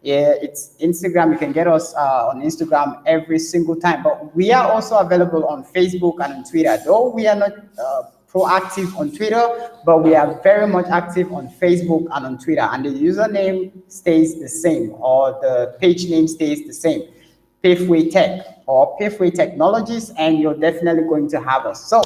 Yeah, it's Instagram. You can get us on Instagram every single time. But we are also available on Facebook and on Twitter. Though we are not proactive on Twitter, but we are very much active on Facebook and on Twitter. And the username stays the same, or the page name stays the same. Pathway Tech or Pathway Technologies, and you're definitely going to have us. So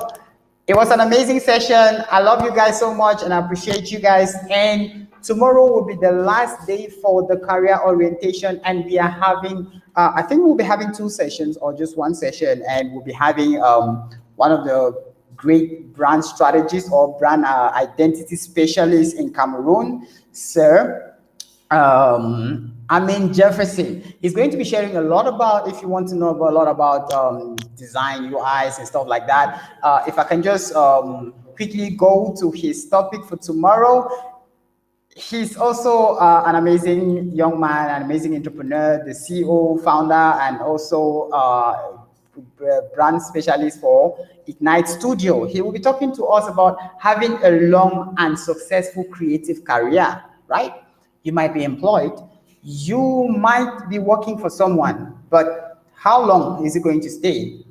it was an amazing session. I love you guys so much, and I appreciate you guys. And tomorrow will be the last day for the career orientation, and we are having, I think we'll be having 2 sessions or just 1 session, and we'll be having one of the great brand strategists or brand identity specialists in Cameroon, Sir Ammen Jefferson. He's going to be sharing a lot about, if you want to know a lot about design, UIs and stuff like that. If I can just quickly go to his topic for tomorrow. He's also an amazing young man, an amazing entrepreneur, the CEO, founder, and also brand specialist for Ignite Studio. He will be talking to us about having a long and successful creative career, right? You might be employed, you might be working for someone, but how long is it going to stay?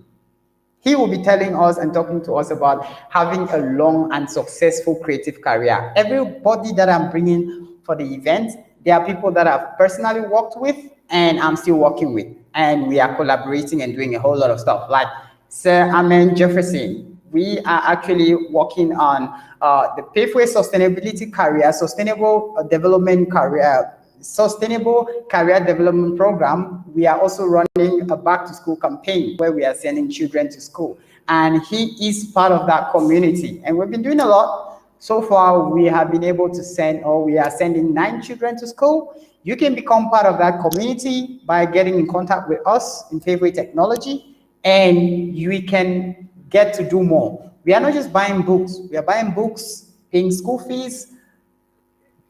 He will be telling us and talking to us about having a long and successful creative career. Everybody that I'm bringing for the event, there are people that I've personally worked with and I'm still working with. And we are collaborating and doing a whole lot of stuff. Like Sir Ammen Jefferson, we are actually working on the Pathway Sustainability Career, Sustainable Development Career, Sustainable Career Development Program. We are also running a back to school campaign where we are sending children to school. And he is part of that community. And we've been doing a lot. So far, we have been able to send, or we are sending 9 children to school. You can become part of that community by getting in contact with us in Favorite Technology, and you can get to do more. We are not just buying books. We are buying books, paying school fees,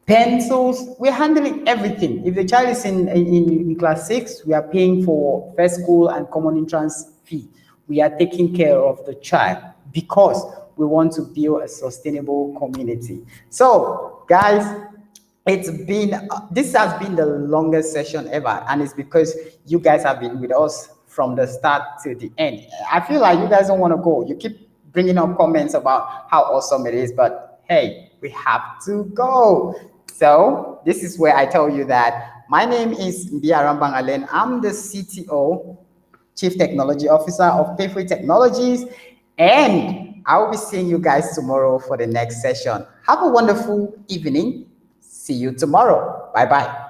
pencils. We're handling everything. If the child is in class 6, we are paying for first school and common entrance fee. We are taking care of the child because we want to build a sustainable community. So, guys, this has been the longest session ever, and it's because you guys have been with us from the start to the end. I feel like you guys don't want to go. You keep bringing up comments about how awesome it is, but hey, we have to go. So this is where I tell you that my name is Mbiarambang Alen. I'm the CTO, Chief Technology Officer of Pathway Technologies, and I will be seeing you guys tomorrow for the next session. Have a wonderful evening. See you tomorrow. Bye-bye.